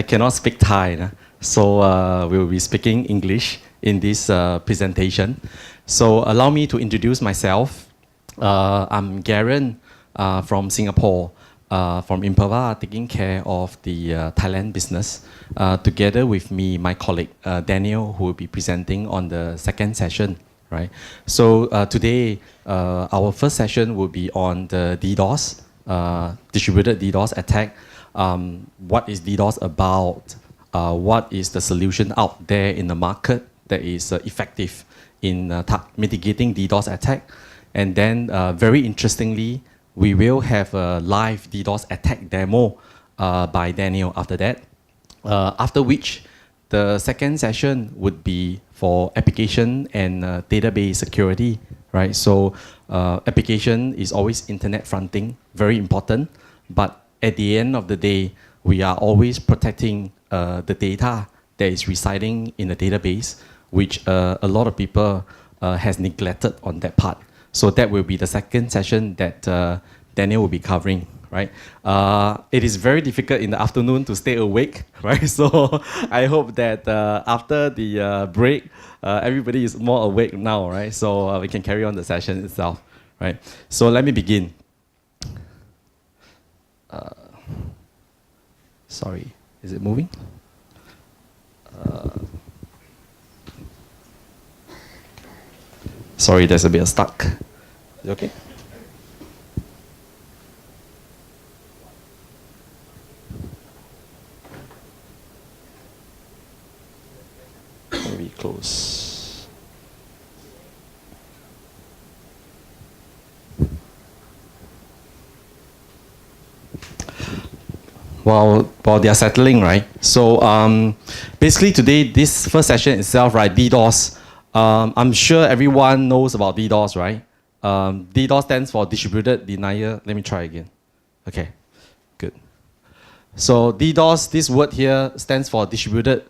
I cannot speak Thai, so we'll be speaking English in this presentation. So allow me to introduce myself. I'm Garen from Singapore, from Imperva, taking care of the Thailand business. Together with me, my colleague Daniel, who will be presenting on the second session. Right. So today, our first session will be on the DDoS, distributed DDoS attack. What is DDoS about? What is the solution out there in the market that is effective in mitigating DDoS attack? And then, very interestingly, we will have a live DDoS attack demo by Daniel after that. After which, the second session would be for application and database security, right? So application is always internet fronting, very important. But at the end of the day, we are always protecting the data that is residing in the database, which a lot of people has neglected on that part. So that will be the second session that Daniel will be covering, right? It is very difficult in the afternoon to stay awake, right? So I hope that after the break, everybody is more awake now, right? So we can carry on the session itself, right? So let me begin. Sorry, is it moving? Sorry, there's a bit of stuck. Is it okay? Maybe close. While they are settling, right? So basically today, this first session itself, right, DDoS, I'm sure everyone knows about DDoS, right? DDoS stands for distributed denial. Let me try again. Okay, good. So DDoS, this word here stands for distributed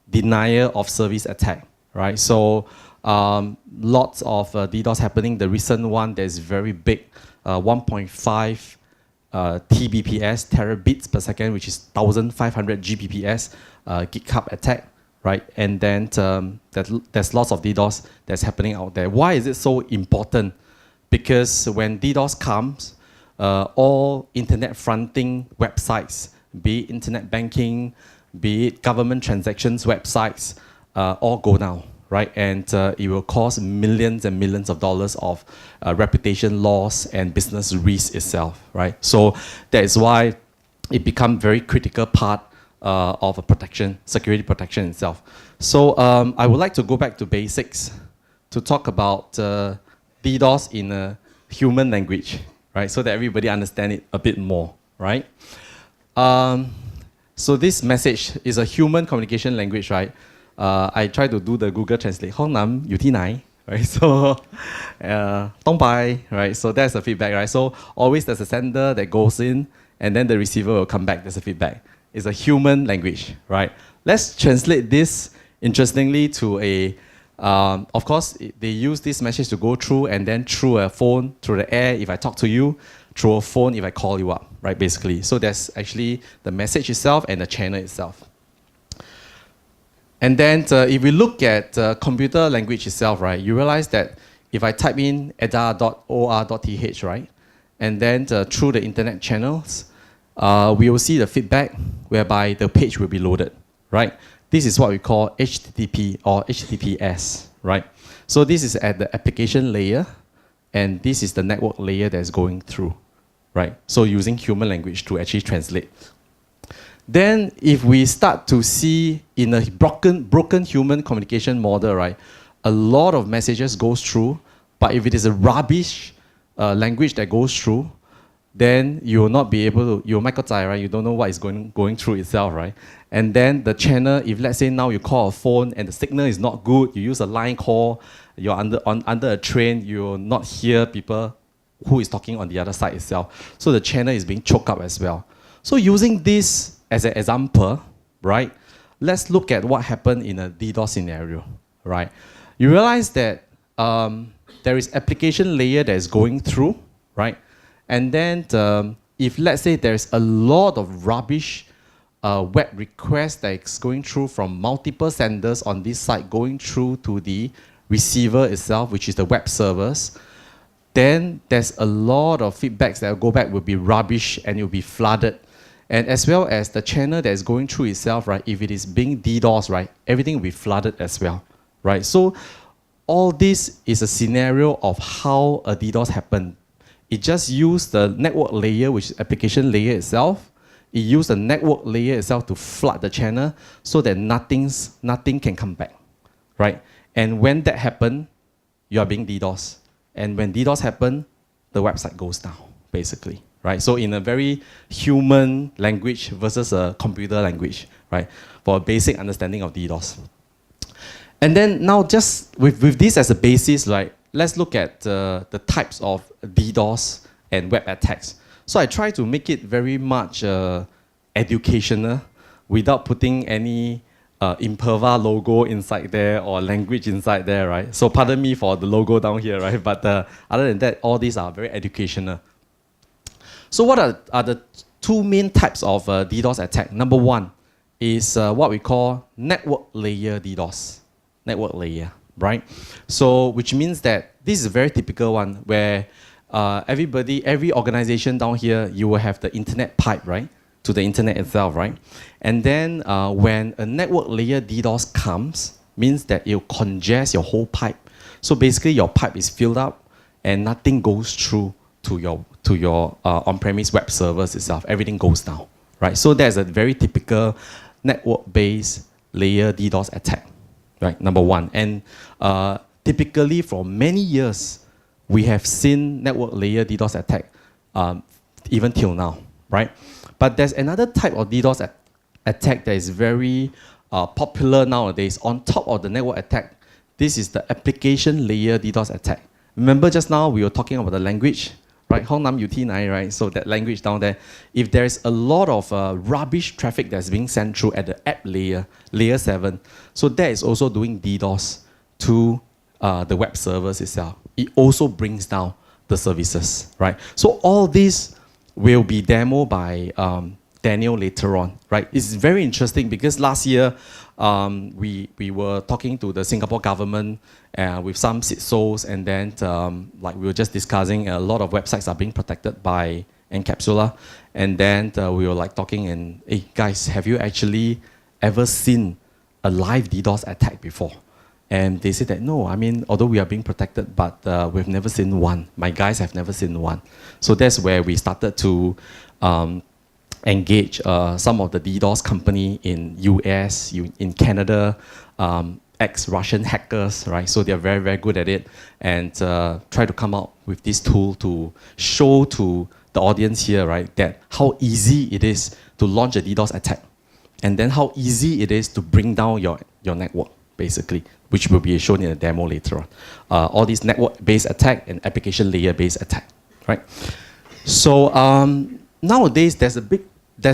denial of service attack, right? So lots of DDoS happening. The recent one that is very big, 1.5 TBPS, terabits per second, which is 1,500 Gbps, GitHub attack, right? And then there's lots of DDoS that's happening out there. Why is it so important? Because when DDoS comes, all internet fronting websites, be it internet banking, be it government transactions websites, all go down, right? And it will cause millions and millions of dollars of reputation loss and business risk itself, right? So that is why it becomes very critical part of a protection, security protection itself. So I would like to go back to basics to talk about DDoS in a human language, right? So that everybody understand it a bit more, right? So this message is a human communication language, right? I try to do the Google Translate. ห้องน้ำอยู่ที่ไหน right? So ต้องไป right? So that's the feedback, right? So always there's a sender that goes in, and then the receiver will come back. There's a feedback. It's a human language, right? Let's translate this interestingly to a. Of course, they use this message to go through, and then through a phone, through the air. If I talk to you, through a phone, if I call you up, right? Basically, so that's actually the message itself and the channel itself. And then if we look at computer language itself, right, you realize that if I type in eda.or.th, right, and then through the internet channels, we will see the feedback whereby the page will be loaded, right? This is what we call HTTP or HTTPS, right? So this is at the application layer, and this is the network layer that's going through, right? So using human language to actually translate. Then if we start to see in a broken human communication model, right, a lot of messages goes through, but if it is a rubbish language that goes through, then you will not be able to, you're Michael, right? You don't know what is going through itself, right? And then the channel, if let's say now you call a phone and the signal is not good, you use a line call, you're under a train, you will not hear people who is talking on the other side itself. So the channel is being choked up as well. So using this as an example, right, let's look at what happened in a DDoS scenario, right? You realize that there is application layer that is going through, right? And then if let's say there's a lot of rubbish a web request that is going through from multiple senders on this site going through to the receiver itself, which is the web servers, then there's a lot of feedbacks that will go back will be rubbish and it will be flooded. And as well as the channel that is going through itself, right, if it is being DDoS, right, everything will be flooded as well, right? So all this is a scenario of how a DDoS happened. It just used the network layer, which is application layer itself. It used the network layer itself to flood the channel so that nothing can come back, right? And when that happened, you are being DDoS. And when DDoS happen, the website goes down, basically, right? So in a very human language versus a computer language, right? For a basic understanding of DDoS. And then now just with this as a basis, right? Let's look at the types of DDoS and web attacks. So I try to make it very much educational without putting any Imperva logo inside there or language inside there, right? So pardon me for the logo down here, right? But other than that, all these are very educational. So what are the two main types of DDoS attack? Number one is what we call network layer DDoS. Network layer, right? So which means that this is a very typical one where every organization down here, you will have the internet pipe, right? To the internet itself, right? And then when a network layer DDoS comes, means that it will congest your whole pipe. So basically your pipe is filled up and nothing goes through to your on-premise web servers itself. Everything goes down, right? So there's a very typical network-based layer DDoS attack, right? Number one. And typically for many years, we have seen network layer DDoS attack even till now, right? But there's another type of DDoS attack that is very popular nowadays. On top of the network attack, this is the application layer DDoS attack. Remember just now we were talking about the language, right? ห้องน้ำอยู่ที่ไหน, right? So that language down there, if there's a lot of rubbish traffic that's being sent through at the app layer, layer 7, so that is also doing DDoS to the web servers itself. It also brings down the services, right? So all these will be demoed by Daniel later on, right? It's very interesting because last year we were talking to the Singapore government with some CISOs, and then like we were just discussing, a lot of websites are being protected by Encapsula, and then we were like talking and, hey guys, have you actually ever seen a live DDoS attack before? And they said that, no, I mean, although we are being protected, but we've never seen one. My guys have never seen one. So that's where we started to engage some of the DDoS company in US, in Canada, ex-Russian hackers, right? So they're very, very good at it, and try to come out with this tool to show to the audience here, right, that how easy it is to launch a DDoS attack, and then how easy it is to bring down your network, basically, which will be shown in a demo later on. All these network-based attack and application layer-based attack, right? So nowadays, there's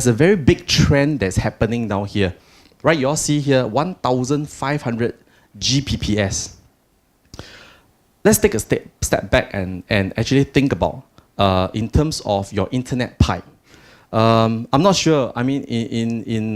a very big trend that's happening down here, right? You all see here 1,500 Gbps. Let's take a step back and actually think about in terms of your internet pipe. I'm not sure. I mean, in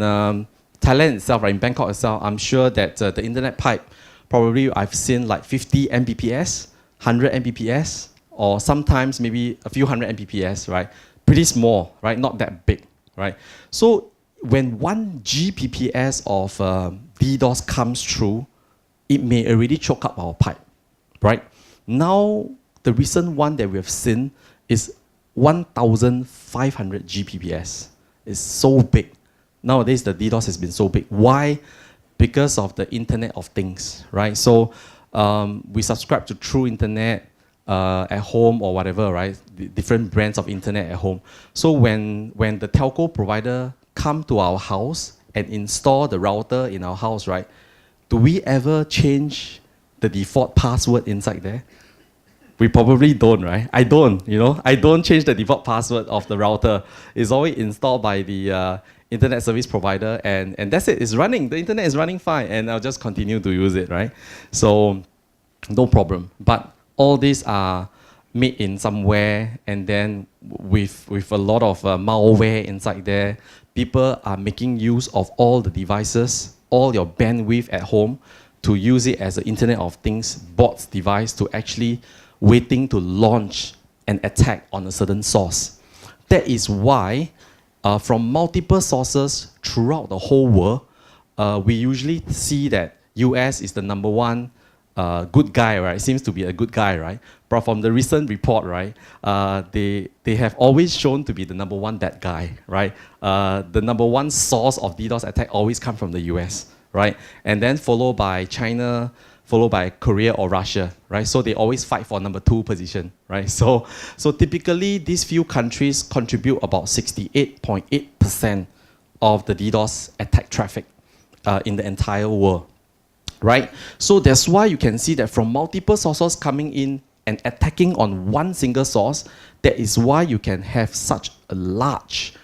Thailand itself, right, in Bangkok itself, I'm sure that the internet pipe, probably I've seen like 50 Mbps, 100 Mbps, or sometimes maybe a few hundred Mbps, right? Pretty small, right? Not that big, right? So when 1 Gbps of DDoS comes through, it may already choke up our pipe, right? Now, the recent one that we have seen is 1,500 Gbps. It's so big. Nowadays, the DDoS has been so big. Why? Because of the Internet of Things, right? So we subscribe to True Internet at home or whatever, right? Different brands of internet at home. So when the telco provider come to our house and install the router in our house, right? Do we ever change the default password inside there? We probably don't, right? I don't, you know? I don't change the default password of the router. It's always installed by the internet service provider, and that's it. It's running. The internet is running fine, and I'll just continue to use it, right? So no problem. But all these are made in somewhere, and then with a lot of malware inside there people are making use of all the devices, all your bandwidth at home to use it as an Internet of Things bots device to actually waiting to launch an attack on a certain source. That is why from multiple sources throughout the whole world, we usually see that US is the number one good guy, right? Seems to be a good guy, right? But from the recent report, right, they have always shown to be the number one bad guy, right? The number one source of DDoS attack always come from the US, right? And then followed by China, followed by Korea or Russia, right? So they always fight for number 2 position, right? So typically these few countries contribute about 68.8% of the DDoS attack traffic in the entire world, right? So that's why you can see that from multiple sources coming in and attacking on one single source, that is why you can have such a large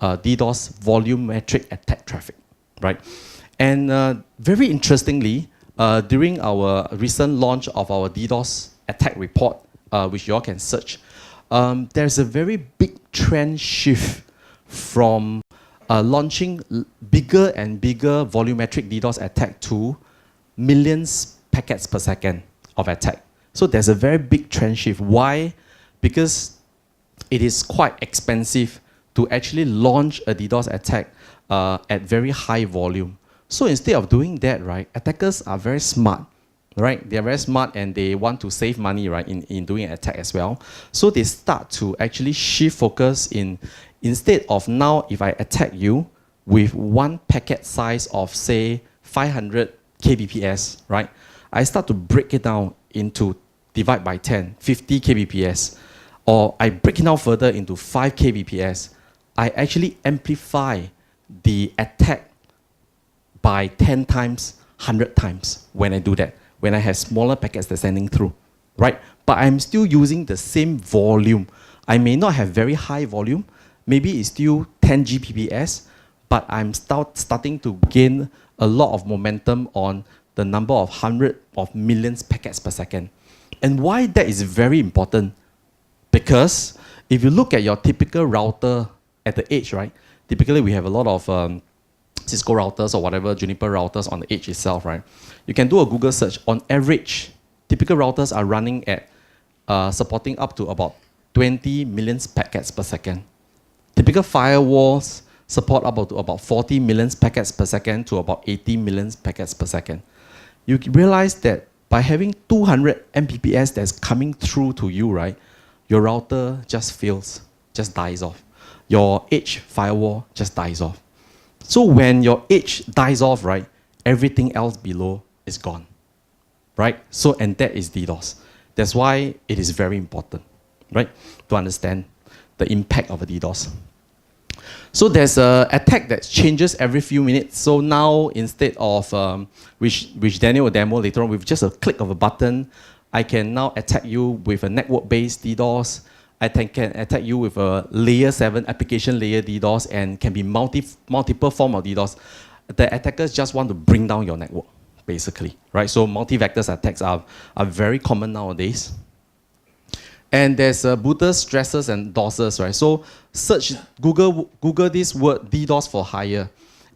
DDoS volumetric attack traffic, right? And very interestingly, during our recent launch of our DDoS attack report, which you all can search, there's a very big trend shift from launching bigger and bigger volumetric DDoS attack to millions packets per second of attack. So there's a very big trend shift. Why? Because it is quite expensive to actually launch a DDoS attack at very high volume. So instead of doing that, right, attackers are very smart, right? They are very smart and they want to save money, right, in doing an attack as well. So they start to actually shift focus in, instead of now, if I attack you with one packet size of, say, 500 kbps, right? I start to break it down into divide by 10, 50 kbps, or I break it down further into 5 kbps. I actually amplify the attack by 10 times, 100 times when I do that, when I have smaller packets that's sending through, right? But I'm still using the same volume. I may not have very high volume, maybe it's still 10 Gbps, but I'm starting to gain a lot of momentum on the number of hundred of millions packets per second. And why that is very important? Because if you look at your typical router at the edge, right? Typically we have a lot of Cisco routers or whatever, Juniper routers on the edge itself, right? You can do a Google search. On average, typical routers are running at supporting up to about 20 million packets per second. Typical firewalls support up to about 40 million packets per second to about 80 million packets per second. You realize that by having 200 Mbps that's coming through to you, right, your router just fails, just dies off. Your edge firewall just dies off. So when your edge dies off, right, everything else below is gone, right? So, and that is DDoS. That's why it is very important, right, to understand the impact of a DDoS. So there's an attack that changes every few minutes. So now instead of, which Daniel will demo later on, with just a click of a button, I can now attack you with a network-based DDoS. I can attack you with a layer 7 application layer DDoS and can be multiple form of DDoS. The attackers just want to bring down your network, basically, right? So multi-vector attacks are very common nowadays. And there's booters, stressors, and DOSers, right? So search, Google this word DDoS for hire.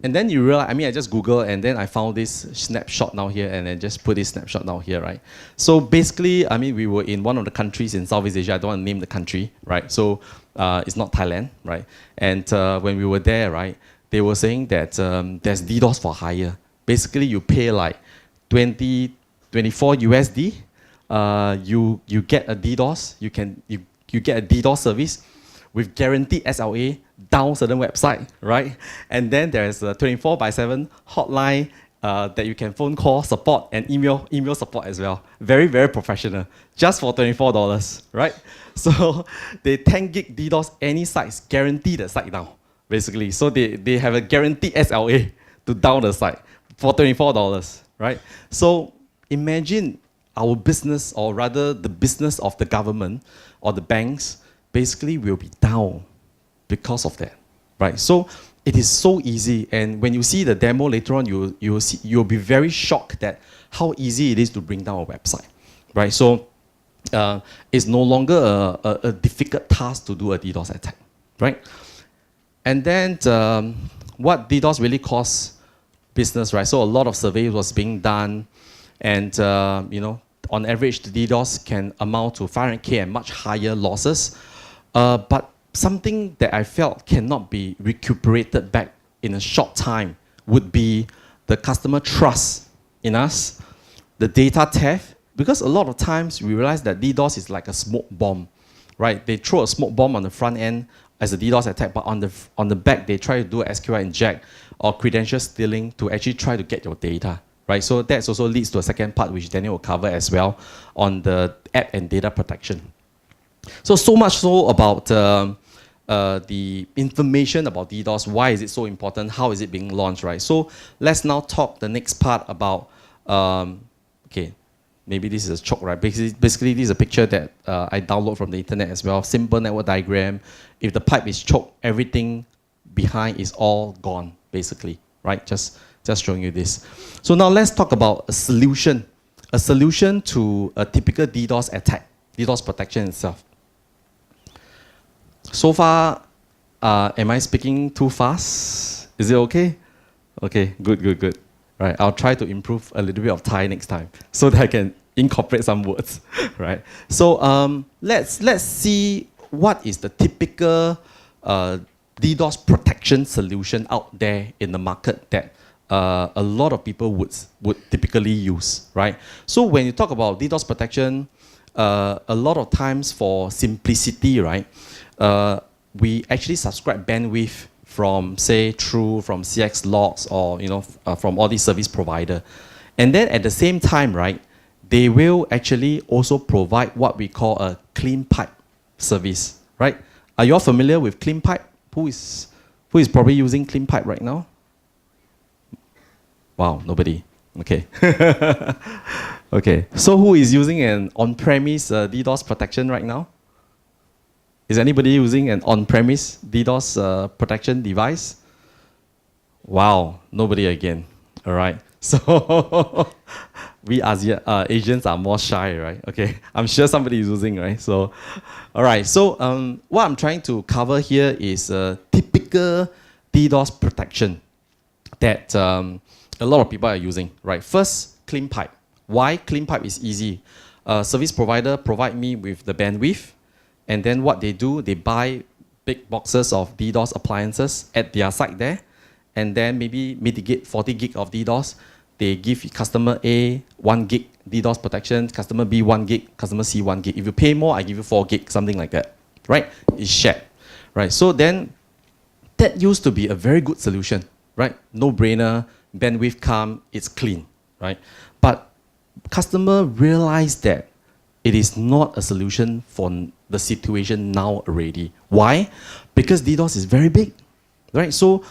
And then you realize, I mean, I just Google and then I found this snapshot now here and then just put this snapshot now here, right? So basically, I mean, we were in one of the countries in Southeast Asia. I don't want to name the country, right? So it's not Thailand, right? And when we were there, right, they were saying that there's DDoS for hire. Basically, you pay like 24 USD. You get a DDoS. You get a DDoS service with guaranteed SLA down certain website, right? And then there's a 24/7 hotline that you can phone call support and email support as well. Very, very professional, just for $24, right? So they 10 gig DDoS any sites, guarantee the site down, basically. So they have a guaranteed SLA to down the site for $24, right? So imagine our business, or rather the business of the government or the banks, basically will be down because of that, right? So it is so easy, and when you see the demo later on, you'll be very shocked at how easy it is to bring down a website, right? So it's no longer a difficult task to do a DDoS attack, right? And then what DDoS really costs business, right? So a lot of surveys was being done, and on average, the DDoS can amount to 500K and much higher losses. But something that I felt cannot be recuperated back in a short time would be the customer trust in us, the data theft, because a lot of times we realize that DDoS is like a smoke bomb, right? They throw a smoke bomb on the front end as a DDoS attack, but on the back they try to do SQL inject or credential stealing to actually try to get your data, right? So that also leads to a second part which Daniel will cover as well on the app and data protection. So much so about the information about DDoS, why is it so important, how is it being launched, right? So let's now talk the next part about, okay, maybe this is a choke, right? Basically this is a picture that I download from the internet as well, simple network diagram. If the pipe is choked, everything behind is all gone, basically, right? Just showing you this. So now let's talk about a solution to a typical DDoS attack, DDoS protection itself. So far, am I speaking too fast? Is it okay? Okay, good. Right, I'll try to improve a little bit of Thai next time so that I can incorporate some words, right? So let's see what is the typical DDoS protection solution out there in the market that a lot of people would typically use, right? So when you talk about DDoS protection, a lot of times for simplicity, right? We actually subscribe bandwidth from, say, from CX logs or from all these service provider, and then at the same time, right, they will actually also provide what we call a clean pipe service, right? Are you all familiar with clean pipe? Who is probably using clean pipe right now? Wow, nobody. Okay. Okay. So who is using an on-premise DDoS protection right now? Is anybody using an on-premise DDoS protection device? Wow, nobody again. All right. So we Asians are more shy, right? Okay, I'm sure somebody is using, right? So, all right. So what I'm trying to cover here is typical DDoS protection that a lot of people are using, right? First, clean pipe. Why clean pipe is easy? Service provider provide me with the bandwidth. And then what they do, they buy big boxes of DDoS appliances at their site there, and then maybe mitigate 40 gig of DDoS. They give customer A 1 gig DDoS protection, customer B 1 gig, customer C 1 gig. If you pay more, I give you 4 gig, something like that, right? It's shared, right? So then that used to be a very good solution, right? No brainer, bandwidth come, it's clean, right? But customer realized that it is not a solution for the situation now already. Why? Because DDoS is very big, right? So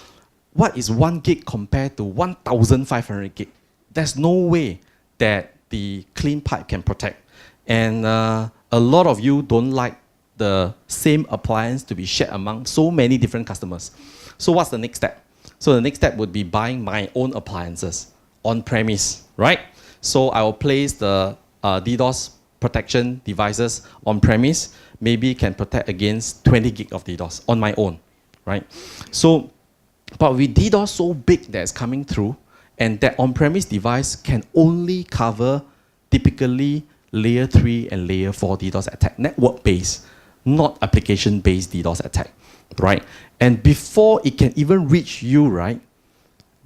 what is 1 gig compared to 1,500 gig? There's no way that the clean pipe can protect. And a lot of you don't like the same appliance to be shared among so many different customers. So what's the next step? So the next step would be buying my own appliances on premise, right? So I will place the DDoS protection devices on premise, maybe can protect against 20 gig of DDoS on my own, right? So, but with DDoS so big that's coming through, and that on-premise device can only cover typically layer 3 and layer 4 DDoS attack, network-based, not application-based DDoS attack, right? And before it can even reach you, right,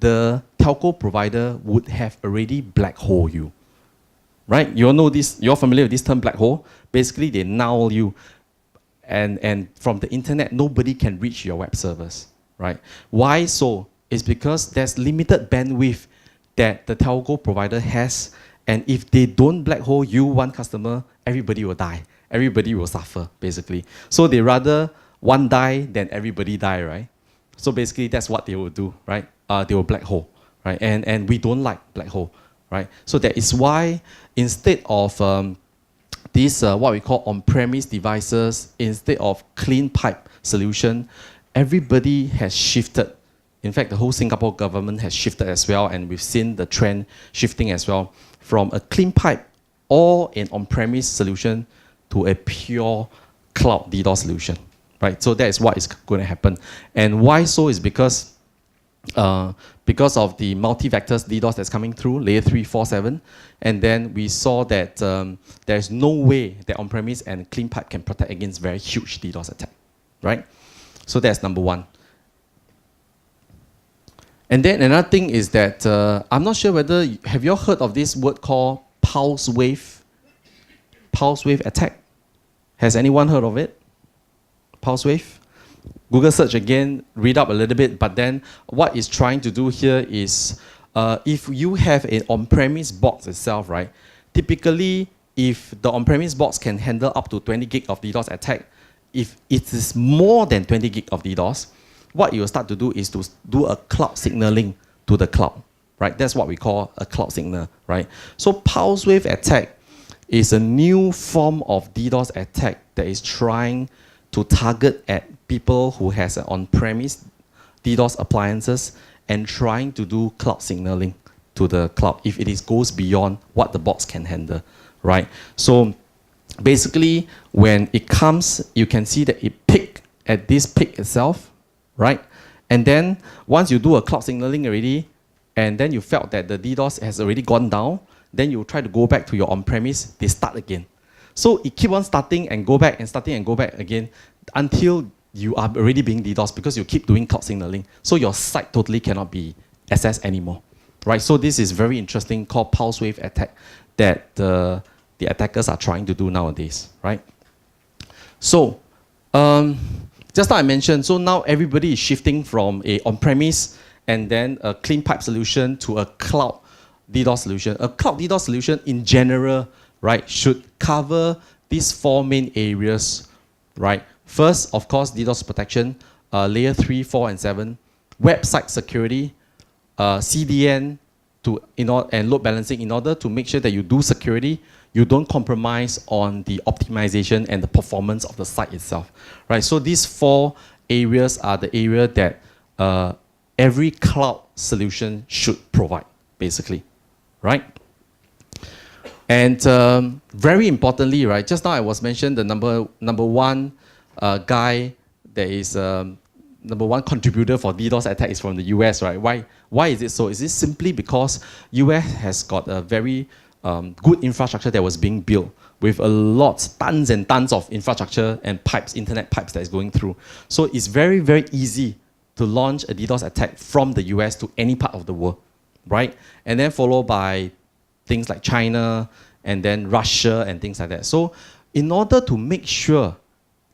the telco provider would have already black hole you. Right? You all know this, you're familiar with this term black hole. Basically, they null you. And from the internet, nobody can reach your web servers. Right? Why so? It's because there's limited bandwidth that the telco provider has. And if they don't black hole you, one customer, everybody will die. Everybody will suffer, basically. So they rather one die than everybody die, right? So basically, that's what they will do, right? They will black hole, right? And we don't like black hole. Right? So that is why instead of these what we call on-premise devices, instead of clean pipe solution, everybody has shifted. In fact, the whole Singapore government has shifted as well, and we've seen the trend shifting as well from a clean pipe or an on-premise solution to a pure cloud DDoS solution. right? So that is what is going to happen. And why so is because of the multi-vectors DDoS that's coming through, layer 3, 4, 7. And then we saw that there's no way that on-premise and clean pipe can protect against very huge DDoS attack, right? So that's number one. And then another thing is that, I'm not sure whether, have you all heard of this word called pulse wave attack? Has anyone heard of it? Pulse wave? Google search again, read up a little bit, but then what it's trying to do here is, if you have an on-premise box itself, right? Typically, if the on-premise box can handle up to 20 gig of DDoS attack, if it is more than 20 gig of DDoS, what you will start to do is to do a cloud signaling to the cloud, right? That's what we call a cloud signal, right? So pulse wave attack is a new form of DDoS attack that is trying to target at people who has an on-premise DDoS appliances and trying to do cloud signaling to the cloud if it goes beyond what the box can handle, right? So basically, when it comes, you can see that it peaks at this peak itself, right? And then once you do a cloud signaling already, and then you felt that the DDoS has already gone down, then you try to go back to your on-premise, they start again. So it keep on starting and go back and starting and go back again until you are already being DDoS because you keep doing cloud signaling. So your site totally cannot be accessed anymore, right? So this is very interesting called pulse wave attack that the attackers are trying to do nowadays, right? So just like I mentioned, so now everybody is shifting from a on-premise and then a clean pipe solution to a cloud DDoS solution. A cloud DDoS solution in general, right, should cover these four main areas, right? First, of course, DDoS protection, layer 3, 4, and 7, website security, CDN and load balancing in order to make sure that you do security, you don't compromise on the optimization and the performance of the site itself, right? So these four areas are the area that every cloud solution should provide, basically, right? And very importantly, right, just now I was mentioned the number one guy that is number one contributor for DDoS attack is from the US, right? Why is it so? Is it simply because US has got a very good infrastructure that was being built with tons and tons of infrastructure and pipes, internet pipes that is going through. So it's very, very easy to launch a DDoS attack from the US to any part of the world, right? And then followed by things like China and then Russia and things like that. So in order to make sure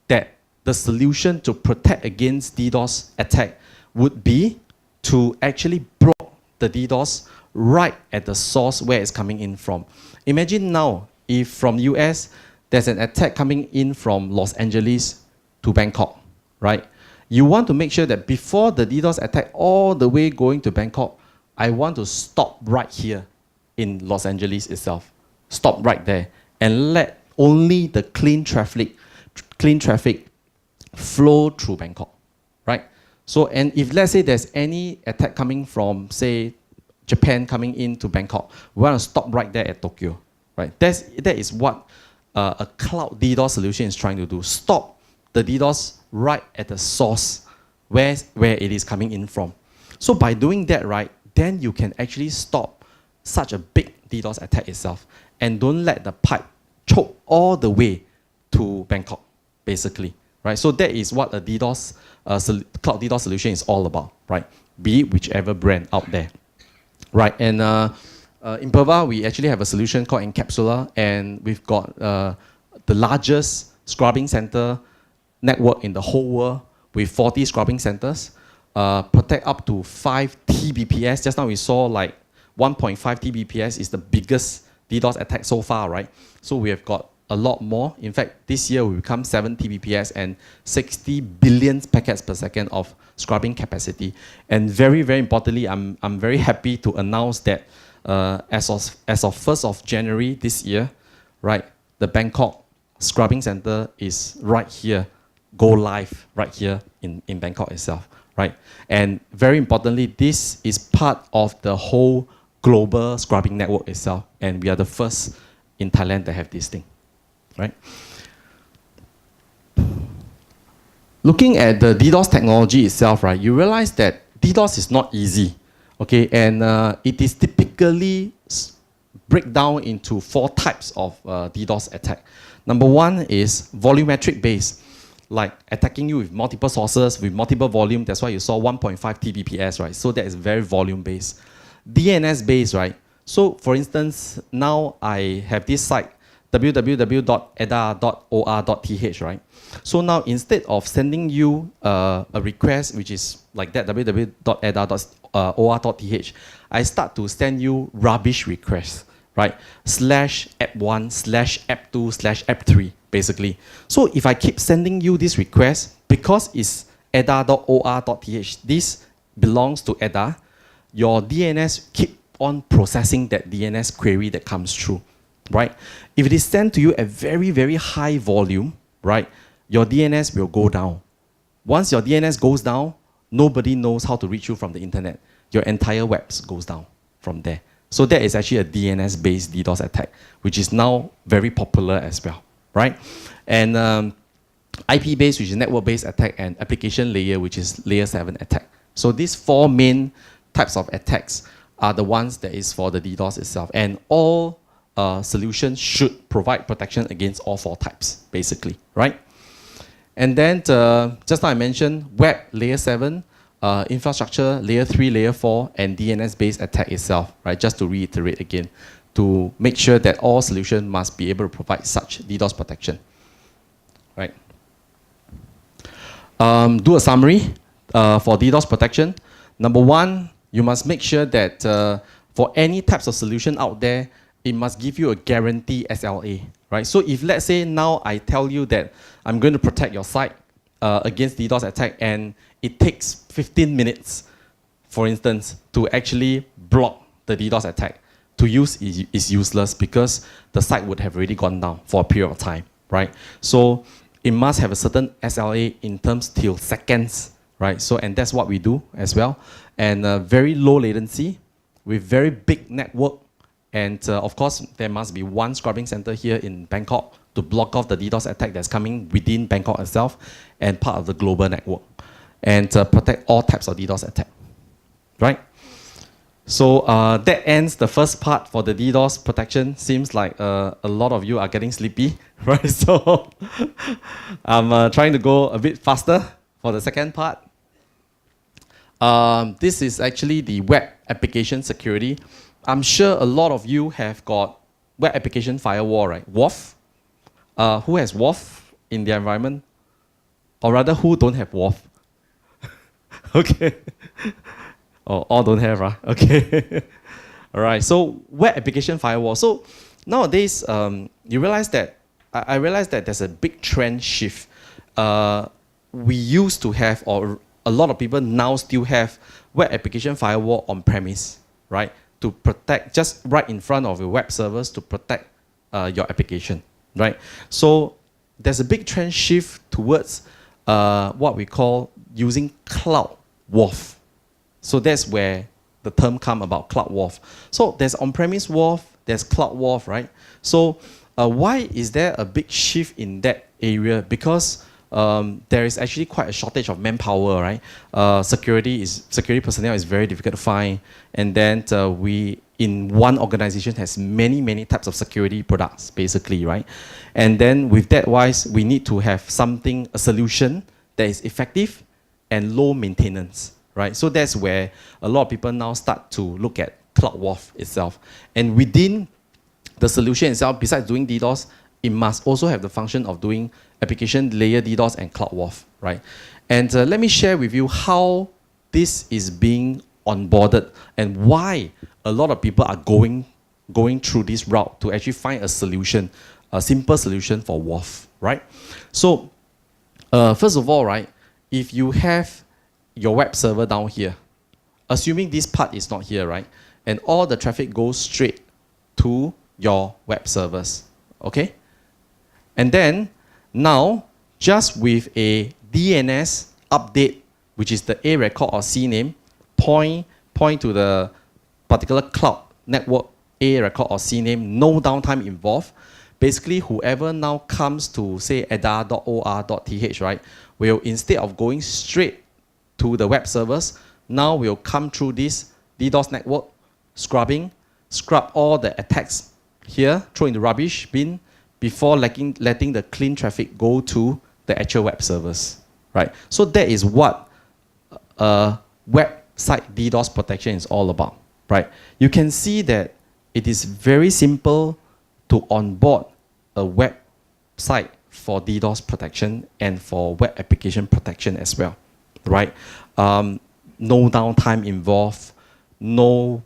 that the solution to protect against DDoS attack would be to actually block the DDoS right at the source where it's coming in from. Imagine now if from US there's an attack coming in from Los Angeles to Bangkok, right? You want to make sure that before the DDoS attack all the way going to Bangkok, I want to stop right here in Los Angeles itself. Stop right there and let only the clean traffic flow through Bangkok, right? So, and if let's say there's any attack coming from, say, Japan coming into Bangkok, we want to stop right there at Tokyo, right? That is what a cloud DDoS solution is trying to do. Stop the DDoS right at the source where it is coming in from. So by doing that, right, then you can actually stop such a big DDoS attack itself and don't let the pipe choke all the way to Bangkok, basically, right? So that is what a DDoS, cloud DDoS solution is all about, right? Be it whichever brand out there, right? And Imperva, we actually have a solution called Encapsula, and we've got the largest scrubbing center network in the whole world with 40 scrubbing centers, protect up to 5 Tbps. Just now we saw like 1.5 Tbps is the biggest DDoS attack so far, right? So we have got a lot more. In fact, this year we become 7 Tbps and 60 billion packets per second of scrubbing capacity. And very, very importantly, I'm very happy to announce that as of 1st of January this year, right, the Bangkok scrubbing center is right here, go live right here in Bangkok itself, right? And very importantly, this is part of the whole global scrubbing network itself, and we are the first in Thailand to have this thing, right? Looking at the DDoS technology itself, right, you realize that DDoS is not easy, okay, and it is typically break down into 4 types of DDoS attack. Number 1 is volumetric based, like attacking you with multiple sources, with multiple volume. That's why you saw 1.5 Tbps, right? So that is very volume based. DNS based, right? So for instance, now I have this site, www.eda.or.th, right? So now instead of sending you a request, which is like that, www.eda.or.th, I start to send you rubbish requests, right? /app1/app2/app3, basically. So if I keep sending you this request, because it's eda.or.th, this belongs to EDA, your DNS keep on processing that DNS query that comes through, right? If it is sent to you at very, very high volume, right, your DNS will go down. Once your DNS goes down, nobody knows how to reach you from the internet. Your entire web goes down from there. So that is actually a DNS-based DDoS attack, which is now very popular as well, right? And IP-based, which is network-based attack, and application layer, which is layer 7 attack. So these 4 main types of attacks are the ones that is for the DDoS itself. And all solutions should provide protection against all 4 types, basically, right? And then, just now I mentioned web layer 7, infrastructure layer 3, layer 4, and DNS-based attack itself, right? Just to reiterate again, to make sure that all solutions must be able to provide such DDoS protection, right? Do a summary for DDoS protection. Number 1, you must make sure that for any types of solution out there, it must give you a guarantee SLA, right? So if let's say now I tell you that I'm going to protect your site against DDoS attack, and it takes 15 minutes, for instance, to actually block the DDoS attack, to use is useless because the site would have already gone down for a period of time, right? So it must have a certain SLA in terms till seconds, right? So, and that's what we do as well. And very low latency with very big network. And of course, there must be one scrubbing center here in Bangkok to block off the DDoS attack that's coming within Bangkok itself and part of the global network. And protect all types of DDoS attack, right? So that ends the first part for the DDoS protection. Seems like a lot of you are getting sleepy, right? So I'm trying to go a bit faster for the second part. This is actually the web application security. I'm sure a lot of you have got web application firewall, right? WAF. Who has WAF in their environment? Or rather, who don't have WAF? Okay. Oh, all don't have, right? Okay. All right. So web application firewall. So nowadays, you realize that I realized that there's a big trend shift. We used to have, or a lot of people now still have, web application firewall on premise, right? To protect just right in front of your web servers to protect your application, right? So there's a big trend shift towards what we call using cloud WAF. So that's where the term come about, cloud WAF. So there's on-premise WAF, there's cloud WAF, right? So why is there a big shift in that area? Because there is actually quite a shortage of manpower, right? Security personnel is very difficult to find, and then we in one organization has many types of security products, basically, right? And then with that wise, we need to have a solution that is effective and low maintenance, right? So that's where a lot of people now start to look at cloud WAF itself, and within the solution itself, besides doing DDoS, it must also have the function of doing application layer DDoS and cloud WAF, right? And let me share with you how this is being onboarded and why a lot of people are going through this route to actually find a solution, a simple solution for WAF, right? So first of all, right, if you have your web server down here, assuming this part is not here, right, and all the traffic goes straight to your web servers, okay? And then now, just with a DNS update, which is the A record or C name, point to the particular cloud network A record or C name, no downtime involved. basically whoever now comes to say ada.or.th, right, will instead of going straight to the web servers, now will come through this DDoS network, scrub all the attacks here, throw in the rubbish bin before letting the clean traffic go to the actual web servers, right? So that is what website DDoS protection is all about, right? You can see that it is very simple to onboard a website for DDoS protection and for web application protection as well, right? No downtime involved, no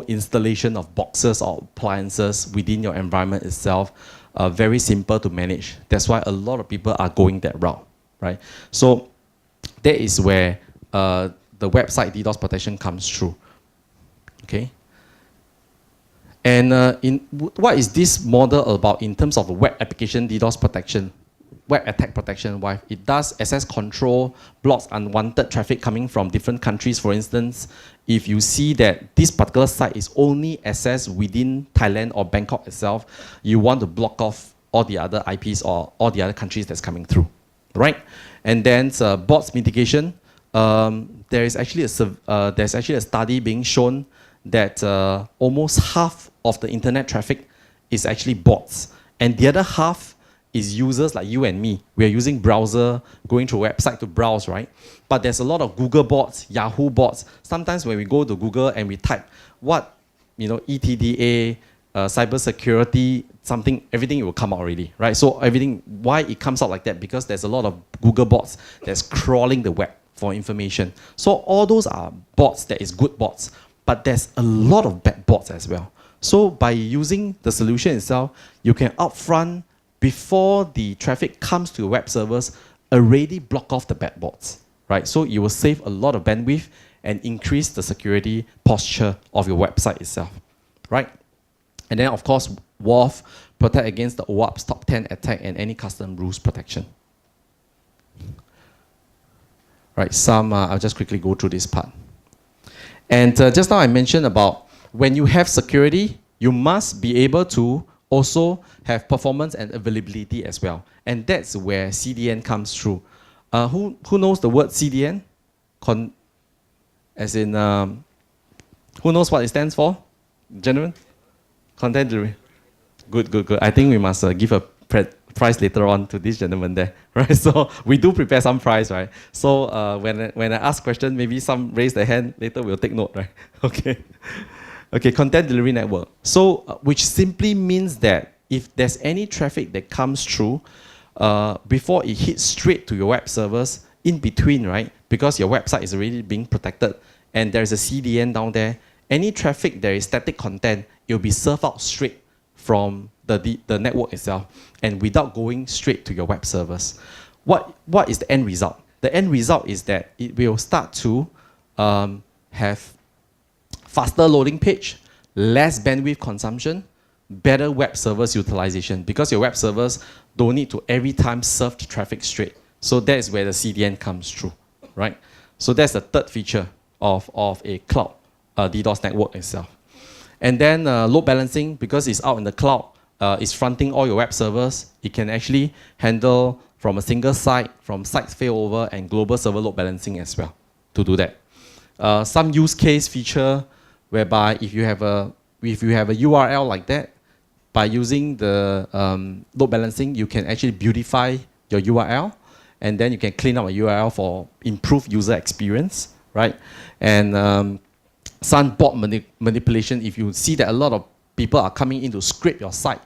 installation of boxes or appliances within your environment itself. Very simple to manage. That's why a lot of people are going that route, right? So that is where the website DDoS protection comes through, okay? And what is this model about in terms of web application DDoS protection, web attack protection? Why? It does access control, blocks unwanted traffic coming from different countries. For instance, if you see that this particular site is only accessed within Thailand or Bangkok itself, you want to block off all the other IPs or all the other countries that's coming through, right? And then bots mitigation. There's actually a study being shown that almost half of the internet traffic is actually bots, and the other half is users like you and me. We are using browser, going to a website to browse, right? But there's a lot of Google bots, Yahoo bots. Sometimes when we go to Google and we type what, ETDA, cybersecurity, something, everything will come out already, right? So everything, why it comes out like that? Because there's a lot of Google bots that's crawling the web for information. So all those are bots, that is good bots, but there's a lot of bad bots as well. So by using the solution itself, you can upfront, before the traffic comes to your web servers, already block off the bad bots, right? So you will save a lot of bandwidth and increase the security posture of your website itself, right? And then of course, WAF, protect against the OAuth's top 10 attack and any custom rules protection. Right, I'll just quickly go through this part. And just now I mentioned about when you have security, you must be able to also have performance and availability as well. And that's where CDN comes through. Who knows the word CDN? As in, who knows what it stands for? Gentlemen? Content delivery. Good. I think we must give a prize later on to this gentleman there, right? So we do prepare some prize, right? So when I ask question, maybe some raise their hand, later we'll take note, right? Okay. Okay, content delivery network. So, which simply means that if there's any traffic that comes through, before it hits straight to your web servers, in between, right? Because your website is already being protected and there's a CDN down there, any traffic that is static content, it'll be served out straight from the network itself and without going straight to your web servers. What is the end result? The end result is that it will start to have faster loading page, less bandwidth consumption, better web servers utilization, because your web servers don't need to every time serve the traffic straight. So that is where the CDN comes through, right? So that's the third feature of a cloud DDoS network itself. And then load balancing, because it's out in the cloud, it's fronting all your web servers. It can actually handle from a single site, from site failover and global server load balancing as well to do that. Some use case feature whereby if you have a URL like that, by using the load balancing, you can actually beautify your URL, and then you can clean up a URL for improved user experience, right? And some bot manipulation, if you see that a lot of people are coming in to scrape your site,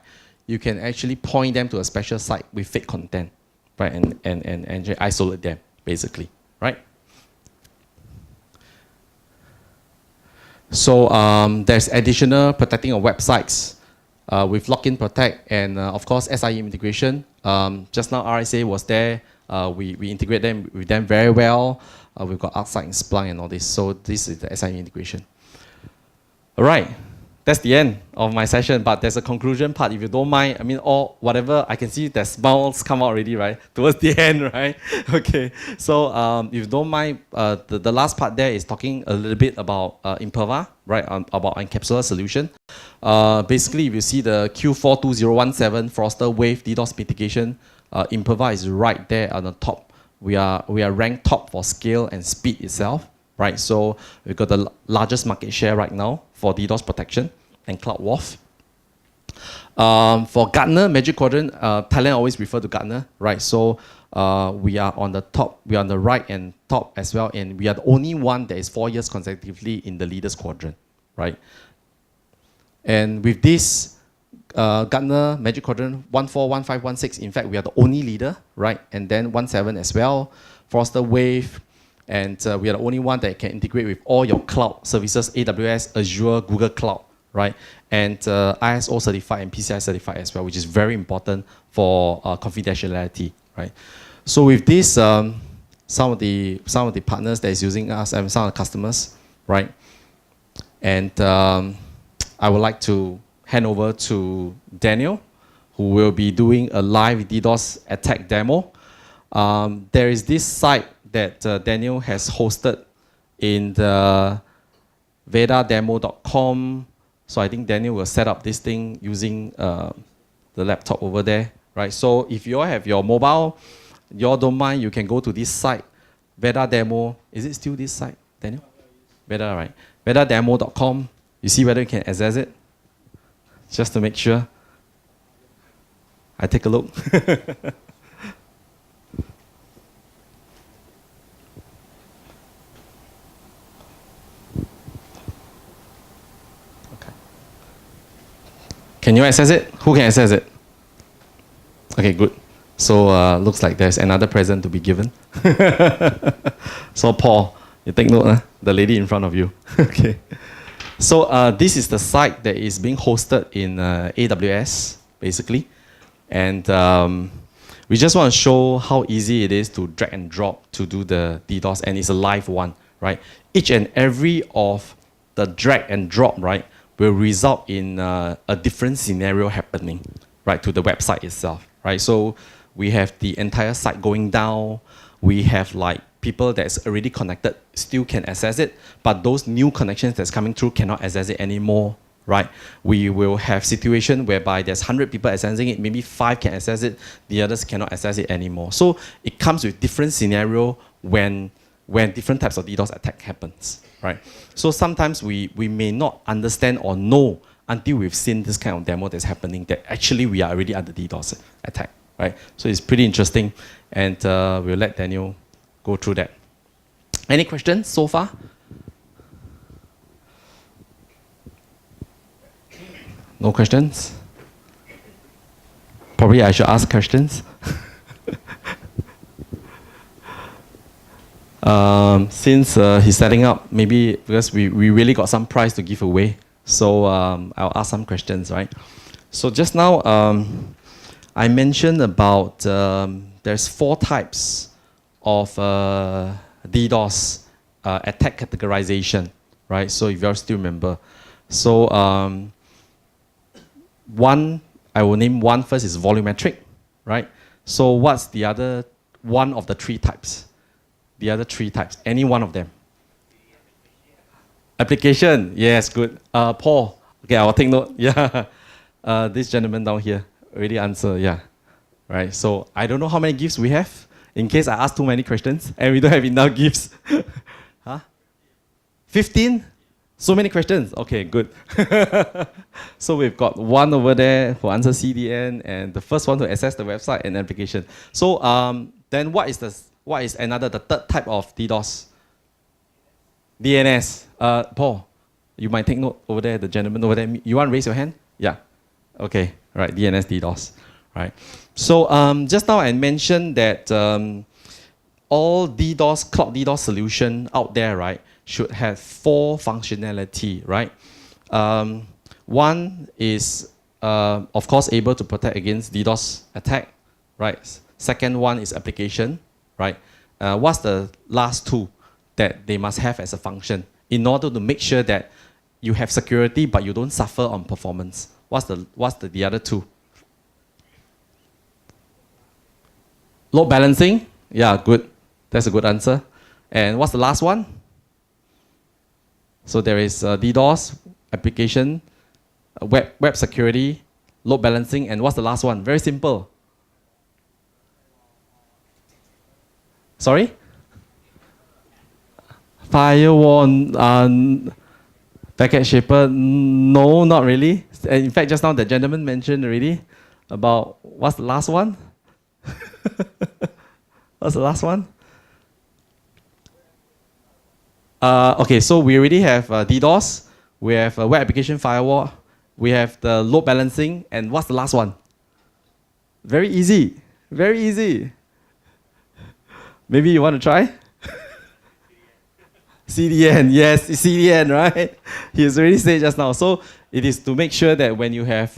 you can actually point them to a special site with fake content, right? And isolate them, basically, right? So there's additional protecting of websites with login protect and of course SIEM integration. Just now RSA was there. We integrate them with them very well. We've got ArcSight and Splunk and all this. So this is the SIEM integration. All right. that's the end of my session, but there's a conclusion part. If you don't mind, I mean, or whatever, I can see the smiles come out already, right? Towards the end, right? Okay. So if you don't mind, the last part there is talking a little bit about Imperva, right? About encapsulated solution. Basically, if you see the Q42017 Froster Wave DDoS mitigation, Imperva is right there on the top. We are ranked top for scale and speed itself, right? So we've got the largest market share right now for DDoS protection and cloud WAF. For Gartner Magic Quadrant, Thailand always refer to Gartner, right? So we are on the top, we are on the right and top as well, and we are the only one that is 4 years consecutively in the leaders quadrant, right? And with this Gartner Magic Quadrant 141516, in fact, we are the only leader, right? And then 17 as well, Froster Wave, and we are the only one that can integrate with all your cloud services, AWS, Azure, Google Cloud, right? And ISO certified and PCI certified as well, which is very important for confidentiality, right? So with this, some of the partners that is using us and some of the customers, right? And I would like to hand over to Daniel, who will be doing a live DDoS attack demo. There is this site that Daniel has hosted in the vedademo.com. So I think Daniel will set up this thing using the laptop over there, right? So if you all have your mobile, you all don't mind, you can go to this site, vedademo. Is it still this site, Daniel? Veda, right? vedademo.com. You see whether you can access it? Just to make sure. I take a look. Can you access it? Who can access it? Okay, good. So looks like there's another present to be given. So Paul, you take note, the lady in front of you. Okay. So this is the site that is being hosted in AWS, basically. And we just want to show how easy it is to drag and drop to do the DDoS, and it's a live one, right? Each and every of the drag and drop, right, will result in a different scenario happening, right, to the website itself, right? So we have the entire site going down. We have like people that's already connected still can access it, but those new connections that's coming through cannot access it anymore, right? We will have situation whereby there's 100 people accessing it, maybe 5 can access it, the others cannot access it anymore. So it comes with different scenario when different types of DDoS attack happens, right? So sometimes we may not understand or know until we've seen this kind of demo that's happening that actually we are already under DDoS attack, right? So it's pretty interesting, and we'll let Daniel go through that. Any questions so far? No questions? Probably I should ask questions. Since he's setting up, maybe because we really got some prize to give away, so I'll ask some questions, right? So just now, I mentioned about there's 4 types of DDoS attack categorization, right? So if you all still remember. So one, I will name one first is volumetric, right? So what's the other one of the 3 types? The other 3 types, any one of them? Application, yes, good. Paul, okay, I'll take note. Yeah, this gentleman down here already answered, yeah. Right, so I don't know how many gifts we have in case I ask too many questions and we don't have enough gifts. Huh? 15? So many questions? Okay, good. So we've got one over there who answers CDN and the first one to access the website and application. So then what is the third type of DDoS? DNS. Paul, you might take note over there, the gentleman over there. You want to raise your hand? Yeah. Okay, right, DNS DDoS. Right. So just now I mentioned that all DDoS, cloud DDoS solution out there, right, should have 4 functionality, right? One is, of course, able to protect against DDoS attack, right? Second one is application, right? What's the last 2 that they must have as a function in order to make sure that you have security, but you don't suffer on performance? What's the other two? Load balancing? Yeah, good. That's a good answer. And what's the last one? So there is DDoS, application, web security, load balancing, and what's the last one? Very simple. Sorry? Firewall, packet shaper, no, not really. In fact, just now the gentleman mentioned already about, what's the last one? What's the last one? Okay, so we already have DDoS, we have a web application firewall, we have the load balancing, and what's the last one? Very easy, very easy. Maybe you want to try? CDN, yes, CDN, right? He has already said just now. So it is to make sure that when you have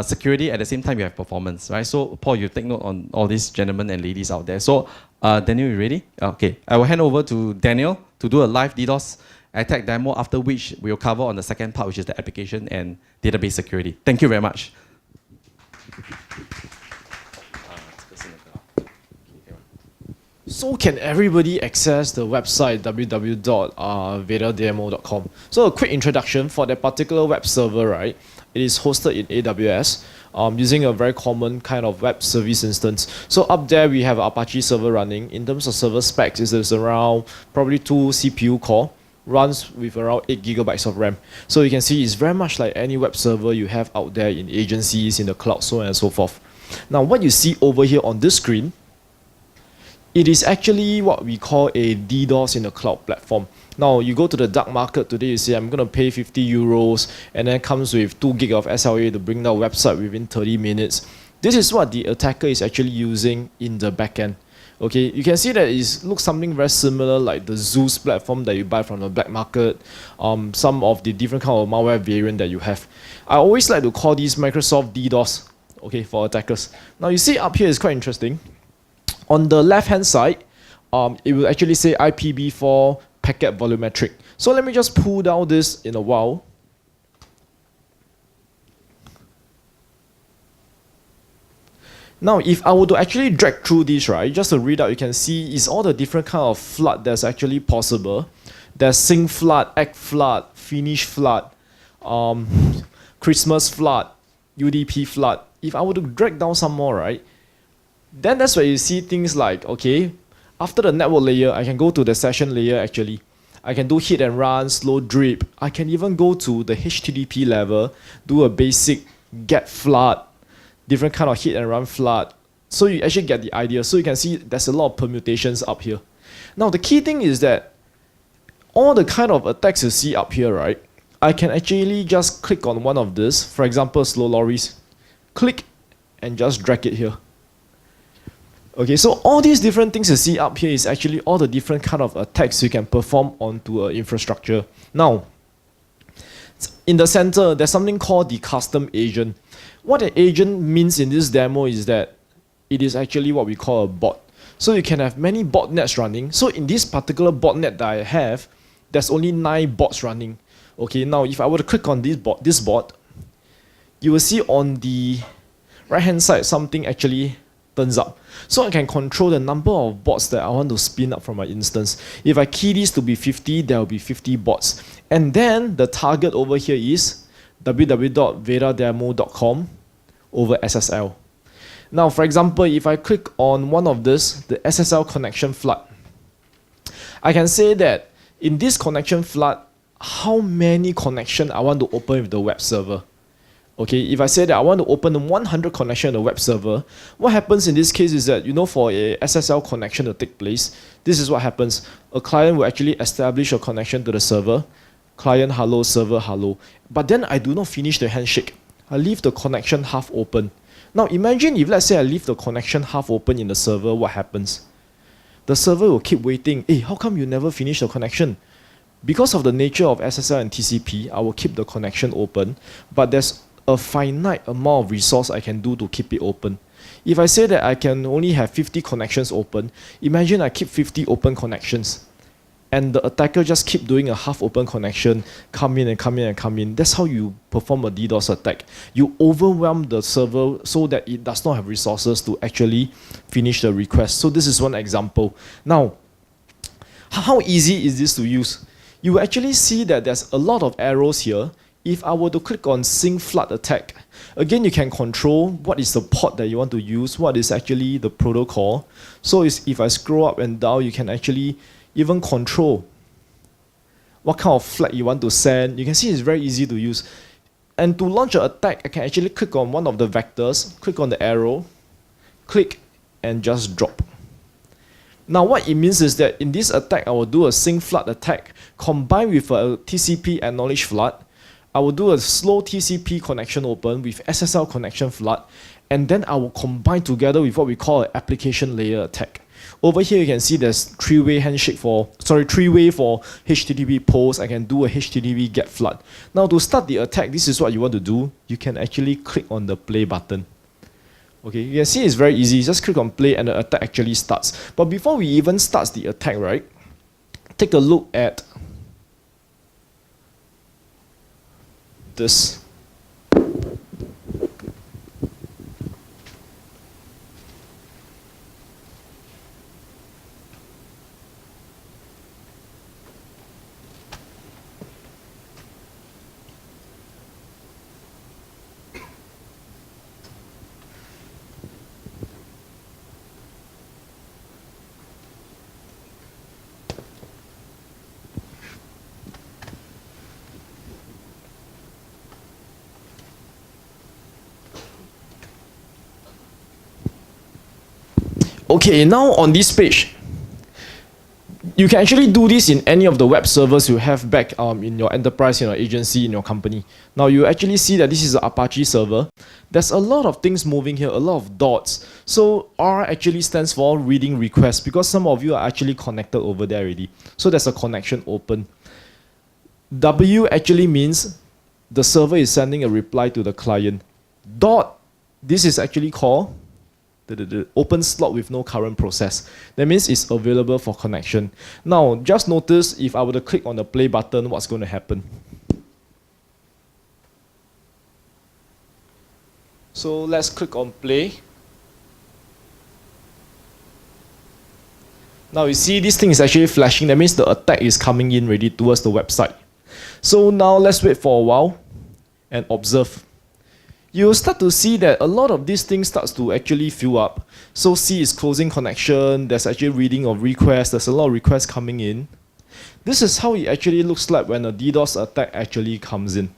security, at the same time you have performance, right? So Paul, you take note on all these gentlemen and ladies out there. So Daniel, you ready? Okay, I will hand over to Daniel to do a live DDoS attack demo, after which we will cover on the second part, which is the application and database security. Thank you very much. So can everybody access the website www.vedademo.com? So a quick introduction for that particular web server, right? It is hosted in AWS using a very common kind of web service instance. So up there we have Apache server running. In terms of server specs, it is around probably 2 CPU core, runs with around 8 gigabytes of RAM. So you can see it's very much like any web server you have out there in agencies, in the cloud, so on and so forth. Now what you see over here on this screen, it is actually what we call a DDoS in the cloud platform. Now you go to the dark market today, you say I'm going to pay 50 euros and then comes with 2 gig of SLA to bring down a website within 30 minutes. This is what the attacker is actually using in the backend. Okay, you can see that it looks something very similar like the Zeus platform that you buy from the black market, some of the different kind of malware variant that you have. I always like to call these Microsoft DDoS, okay, for attackers. Now you see up here is quite interesting. On the left hand side, it will actually say IPv4 packet volumetric. So let me just pull down this in a while. Now if I were to actually drag through this, right, just to read out, you can see is all the different kind of flood that's actually possible. There's sync flood, egg flood, finish flood, Christmas flood, UDP flood. If I were to drag down some more, right, then that's where you see things like, okay, after the network layer, I can go to the session layer actually. I can do hit and run, slow drip. I can even go to the HTTP level, do a basic get flood, different kind of hit and run flood. So you actually get the idea. So you can see there's a lot of permutations up here. Now the key thing is that all the kind of attacks you see up here, right, I can actually just click on one of this. For example, slow lorries. Click and just drag it here. Okay, so all these different things you see up here is actually all the different kind of attacks you can perform onto an infrastructure. Now, in the center, there's something called the custom agent. What an agent means in this demo is that it is actually what we call a bot. So you can have many botnets running. So in this particular botnet that I have, there's only 9 bots running. Okay, now if I were to click on this bot, you will see on the right hand side something actually turns up. So I can control the number of bots that I want to spin up from my instance. If I key this to be 50, there will be 50 bots. And then the target over here is www.vedademo.com over SSL. Now, for example, if I click on one of this, the SSL connection flood, I can say that in this connection flood, how many connections I want to open with the web server. Okay, if I say that I want to open 100 connections on the web server, what happens in this case is that, you know, for a SSL connection to take place, this is what happens. A client will actually establish a connection to the server, client hello, server hello. But then I do not finish the handshake. I leave the connection half open. Now imagine if, let's say, I leave the connection half open in the server, what happens? The server will keep waiting. Hey, how come you never finish the connection? Because of the nature of SSL and TCP, I will keep the connection open, but there's a finite amount of resource I can do to keep it open. If I say that I can only have 50 connections open, imagine I keep 50 open connections. and the attacker just keep doing a half open connection, come in and come in and come in. That's how you perform a DDoS attack. You overwhelm the server so that it does not have resources to actually finish the request. So this is one example. Now, how easy is this to use? You actually see that there's a lot of arrows here. If I were to click on sync flood attack, again, you can control what is the port that you want to use, what is actually the protocol. So if I scroll up and down, you can actually even control what kind of flag you want to send. You can see it's very easy to use. And to launch an attack, I can actually click on one of the vectors, click on the arrow, click, and just drop. Now what it means is that in this attack, I will do a sync flood attack combined with a TCP acknowledge flood. I will do a slow TCP connection open with SSL connection flood, and then I will combine together with what we call an application layer attack. Over here you can see there's three-way for HTTP post. I can do a HTTP GET flood. Now to start the attack, this is what you want to do. You can actually click on the play button. Okay, you can see it's very easy. Just click on play and the attack actually starts. But before we even start the attack, right, take a look at this. Okay, now on this page, you can actually do this in any of the web servers you have back in your enterprise, in your agency, in your company. Now you actually see that this is an Apache server. There's a lot of things moving here, a lot of dots. So R actually stands for reading requests because some of you are actually connected over there already. So there's a connection open. W actually means the server is sending a reply to the client. Dot, this is actually called the open slot with no current process. That means it's available for connection. Now, just notice if I were to click on the play button, what's going to happen. So let's click on play. Now you see this thing is actually flashing. That means the attack is coming in ready towards the website. So now let's wait for a while and observe. You'll start to see that a lot of these things starts to actually fill up. So C is closing connection, there's actually reading of requests, there's a lot of requests coming in. This is how it actually looks like when a DDoS attack actually comes in.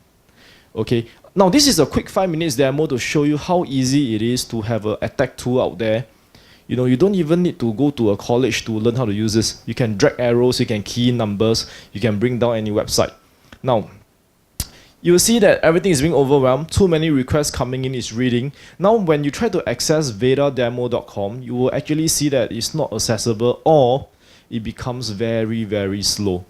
Okay, now this is a quick 5 minutes demo to show you how easy it is to have an attack tool out there. You know, you don't even need to go to a college to learn how to use this. You can drag arrows, you can key in numbers, you can bring down any website. Now, you'll see that everything is being overwhelmed. Too many requests coming in is reading. Now, when you try to access vedademo.com, you will actually see that it's not accessible or it becomes very, very slow.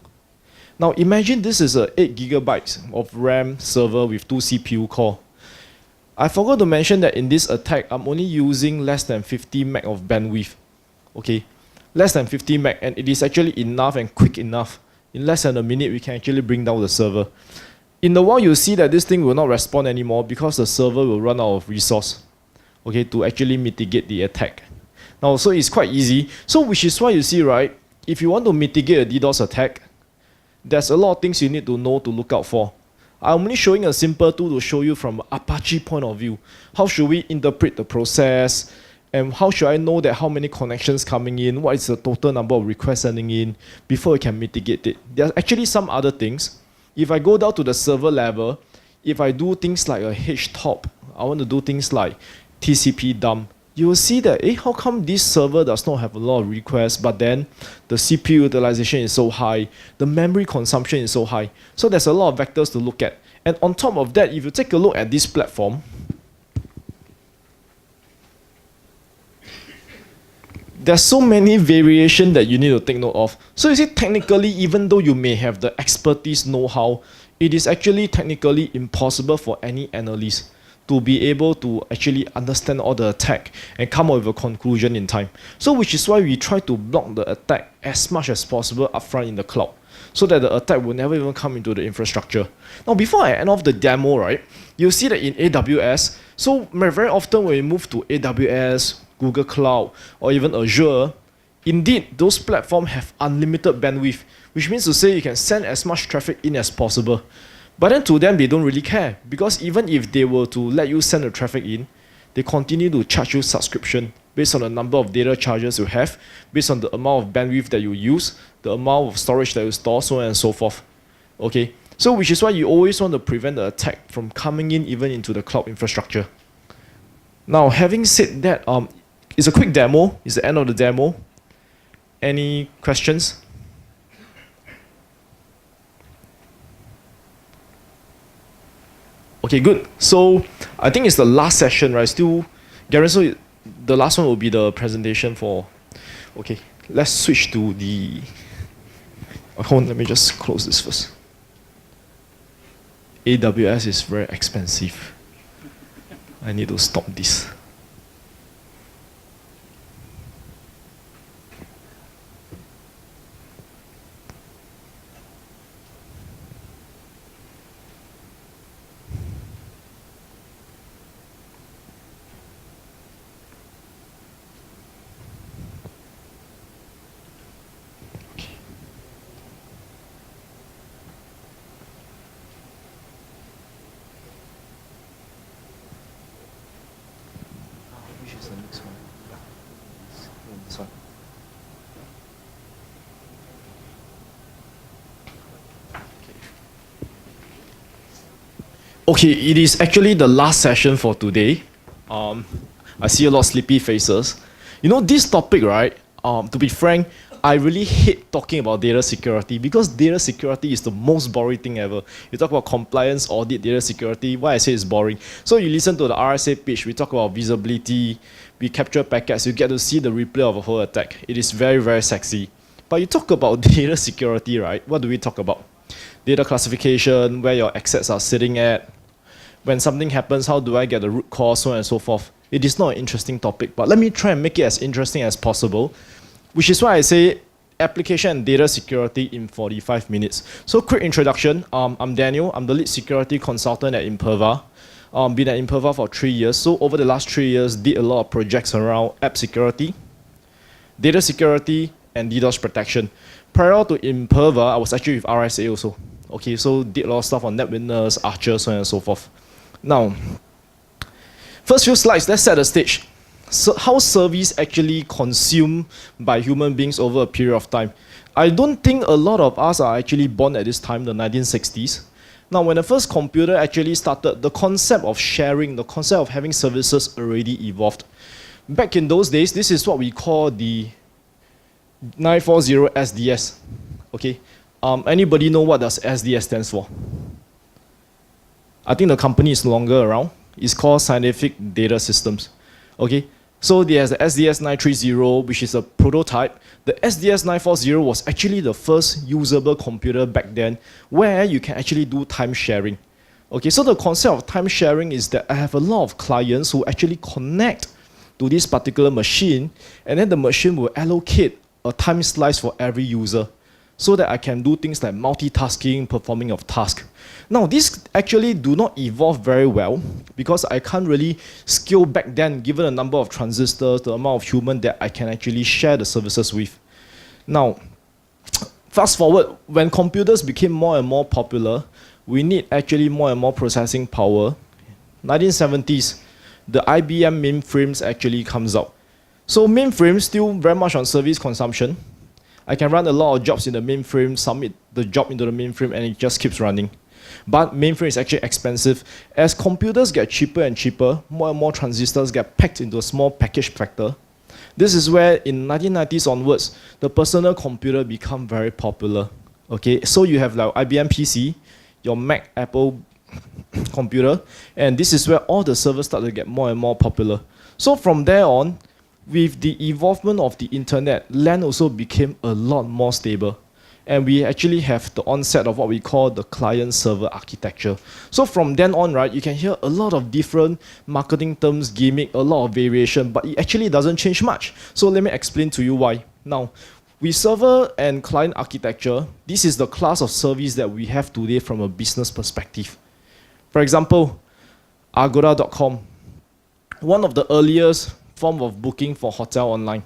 Now, imagine this is a 8 gigabytes of RAM server with 2 CPU core. I forgot to mention that in this attack, I'm only using less than 50 meg of bandwidth. Okay, less than 50 meg, and it is actually enough and quick enough. In less than a minute, we can actually bring down the server. In the while, you'll see that this thing will not respond anymore because the server will run out of resource, okay, to actually mitigate the attack. Now, so it's quite easy. So which is why you see, right, if you want to mitigate a DDoS attack, there's a lot of things you need to know to look out for. I'm only showing a simple tool to show you from Apache point of view. How should we interpret the process? And how should I know that how many connections coming in? What is the total number of requests sending in before we can mitigate it? There are actually some other things. If I go down to the server level, if I do things like a htop, I want to do things like TCP dump, you will see that, how come this server does not have a lot of requests, but then the CPU utilization is so high, the memory consumption is so high. So there's a lot of vectors to look at. And on top of that, if you take a look at this platform, there's so many variations that you need to take note of. So you see, technically, even though you may have the expertise know-how, it is actually technically impossible for any analyst to be able to actually understand all the attack and come up with a conclusion in time. So which is why we try to block the attack as much as possible upfront in the cloud, so that the attack will never even come into the infrastructure. Now, before I end off the demo, right, you'll see that in AWS, so very often when we move to AWS, Google Cloud, or even Azure, indeed, those platforms have unlimited bandwidth, which means to say you can send as much traffic in as possible. But then to them, they don't really care, because even if they were to let you send the traffic in, they continue to charge you subscription based on the number of data charges you have, based on the amount of bandwidth that you use, the amount of storage that you store, so on and so forth. Okay, so which is why you always want to prevent the attack from coming in even into the cloud infrastructure. Now, having said that, it's a quick demo. It's the end of the demo. Any questions? Okay, good. So I think it's the last session, right? Still, Garen, so the last one will be the presentation for. Okay, let's switch to the. Hold on, let me just close this first. AWS is very expensive. I need to stop this. Okay, it is actually the last session for today. I see a lot of sleepy faces. You know, this topic, right? To be frank, I really hate talking about data security, because data security is the most boring thing ever. You talk about compliance, audit, data security. Why I say it's boring? So you listen to the RSA page, we talk about visibility, we capture packets, you get to see the replay of a whole attack. It is very, very sexy. But you talk about data security, right? What do we talk about? Data classification, where your assets are sitting at. When something happens, how do I get the root cause, so on and so forth. It is not an interesting topic, but let me try and make it as interesting as possible, which is why I say application and data security in 45 minutes. So quick introduction, I'm Daniel, I'm the lead security consultant at Imperva. Been at Imperva for 3 years, so over the last 3 years, did a lot of projects around app security, data security, and DDoS protection. Prior to Imperva, I was actually with RSA also. Okay, so did a lot of stuff on NetWitness, Archer, so on and so forth. Now, first few slides, let's set the stage. So how service actually consumed by human beings over a period of time. I don't think a lot of us are actually born at this time, the 1960s. Now, when the first computer actually started, the concept of sharing, the concept of having services already evolved. Back in those days, this is what we call the 940 SDS. Okay, anybody know what does SDS stands for? I think the company is no longer around. It's called Scientific Data Systems. Okay, so there's the SDS 930, which is a prototype. The SDS 940 was actually the first usable computer back then, where you can actually do time sharing. Okay, so the concept of time sharing is that I have a lot of clients who actually connect to this particular machine, and then the machine will allocate a time slice for every user, so that I can do things like multitasking, performing of tasks. Now, this actually do not evolve very well, because I can't really scale back then, given the number of transistors, the amount of human that I can actually share the services with. Now, fast forward, when computers became more and more popular, we need actually more and more processing power. 1970s, the IBM Mainframes actually comes out. So mainframes still very much on service consumption. I can run a lot of jobs in the mainframe, submit the job into the mainframe, and it just keeps running. But mainframe is actually expensive. As computers get cheaper and cheaper, more and more transistors get packed into a small package factor. This is where in 1990s onwards, the personal computer become very popular. Okay, so you have like IBM PC, your Mac, Apple computer, and this is where all the servers start to get more and more popular. So from there on, with the evolvement of the internet, LAN also became a lot more stable. and we actually have the onset of what we call the client-server architecture. So from then on, right, you can hear a lot of different marketing terms, gimmick, a lot of variation, but it actually doesn't change much. So let me explain to you why. Now, with server and client architecture, this is the class of service that we have today from a business perspective. For example, Agoda.com, one of the earliest form of booking for hotel online.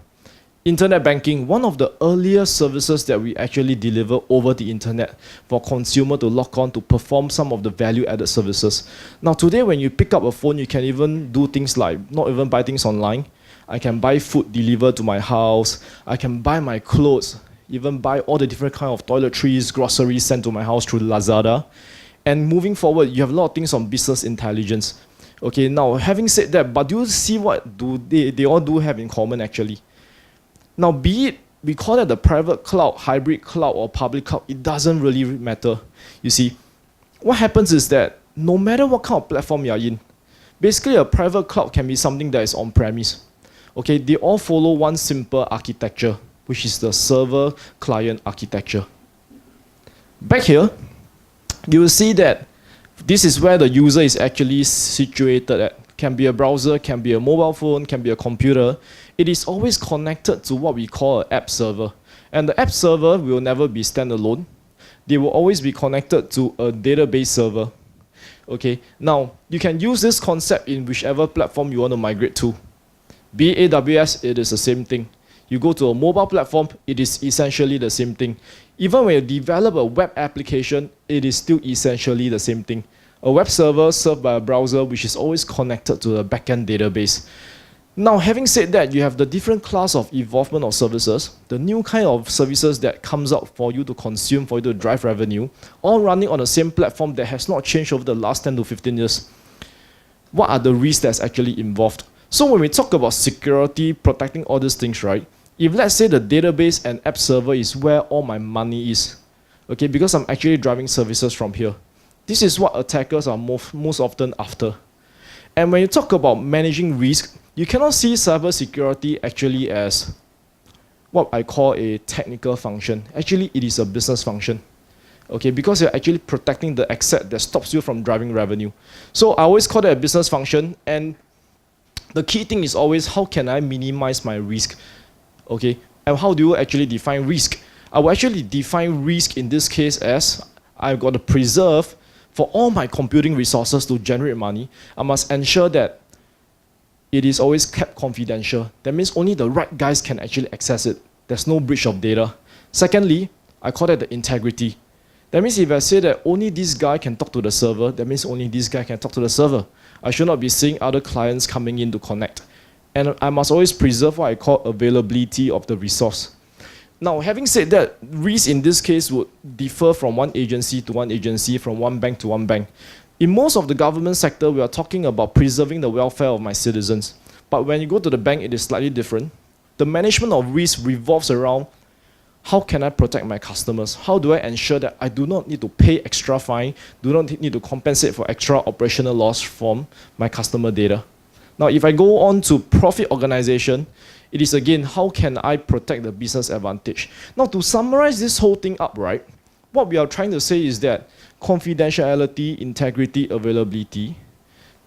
Internet banking, one of the earliest services that we actually deliver over the internet for consumer to log on to perform some of the value-added services. Now today when you pick up a phone, you can even do things like not even buy things online. I can buy food delivered to my house. I can buy my clothes, even buy all the different kind of toiletries, groceries sent to my house through Lazada. And moving forward, you have a lot of things on business intelligence. Okay, now having said that, but do you see what do they all do have in common actually? Now, be it we call it the private cloud, hybrid cloud, or public cloud, it doesn't really matter. You see, what happens is that no matter what kind of platform you're in, basically a private cloud can be something that is on-premise. Okay, they all follow one simple architecture, which is the server-client architecture. Back here, you will see that this is where the user is actually situated at. Can be a browser, can be a mobile phone, can be a computer. It is always connected to what we call an app server. And the app server will never be standalone. They will always be connected to a database server. Okay, now you can use this concept in whichever platform you want to migrate to. Be it AWS, it is the same thing. You go to a mobile platform, it is essentially the same thing. Even when you develop a web application, it is still essentially the same thing. A web server served by a browser which is always connected to a backend database. Now, having said that, you have the different class of involvement of services, the new kind of services that comes out for you to consume, for you to drive revenue, all running on the same platform that has not changed over the last 10 to 15 years. What are the risks that's actually involved? So when we talk about security, protecting all these things, right? If let's say the database and app server is where all my money is, okay, because I'm actually driving services from here. This is what attackers are most often after. And when you talk about managing risk, you cannot see cybersecurity actually as what I call a technical function. Actually, it is a business function. Okay, because you're actually protecting the asset that stops you from driving revenue. So I always call it a business function, and the key thing is always how can I minimize my risk? Okay, and how do you actually define risk? I will actually define risk in this case as I've got to preserve for all my computing resources to generate money. I must ensure that it is always kept confidential. That means only the right guys can actually access it. There's no breach of data. Secondly, I call that the integrity. That means if I say that only this guy can talk to the server, that means only this guy can talk to the server. I should not be seeing other clients coming in to connect. And I must always preserve what I call availability of the resource. Now, having said that, risk in this case would differ from one agency to one agency, from one bank to one bank. In most of the government sector, we are talking about preserving the welfare of my citizens. But when you go to the bank, it is slightly different. The management of risk revolves around how can I protect my customers? How do I ensure that I do not need to pay extra fine, do not need to compensate for extra operational loss from my customer data? Now, if I go on to profit organization, it is again, how can I protect the business advantage? Now, to summarize this whole thing up, right, what we are trying to say is that confidentiality, integrity, availability.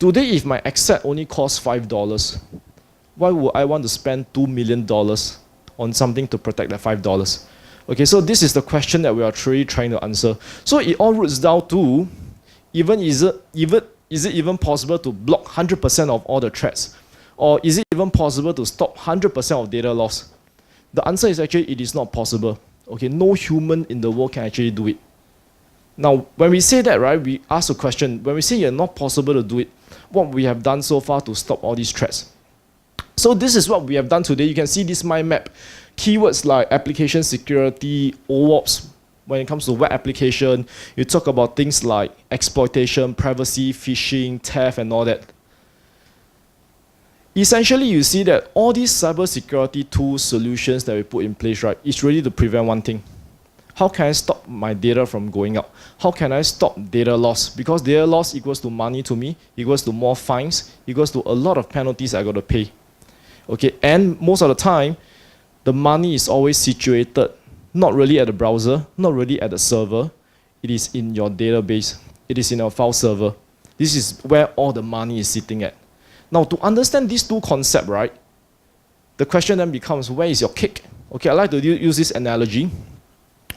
Today, if my asset only costs $5, why would I want to spend $2 million on something to protect that $5? Okay, so this is the question that we are truly trying to answer. So it all roots down to, is it even possible to block 100% of all the threats? Or is it even possible to stop 100% of data loss? The answer is actually it is not possible. Okay, no human in the world can actually do it. Now, when we say that, right, we ask a question. When we say it's not possible to do it, what we have done so far to stop all these threats? So this is what we have done today. You can see this mind map. Keywords like application security, OWASP. When it comes to web application, you talk about things like exploitation, privacy, phishing, theft, and all that. Essentially, you see that all these cybersecurity tools, solutions that we put in place, right, is really to prevent one thing. How can I stop my data from going out? How can I stop data loss? Because data loss equals to money to me, equals to more fines, equals to a lot of penalties I got to pay. Okay, and most of the time, the money is always situated not really at the browser, not really at the server. It is in your database. It is in your file server. This is where all the money is sitting at. Now, to understand these two concepts, right, the question then becomes, where is your cake? Okay, I like to use this analogy.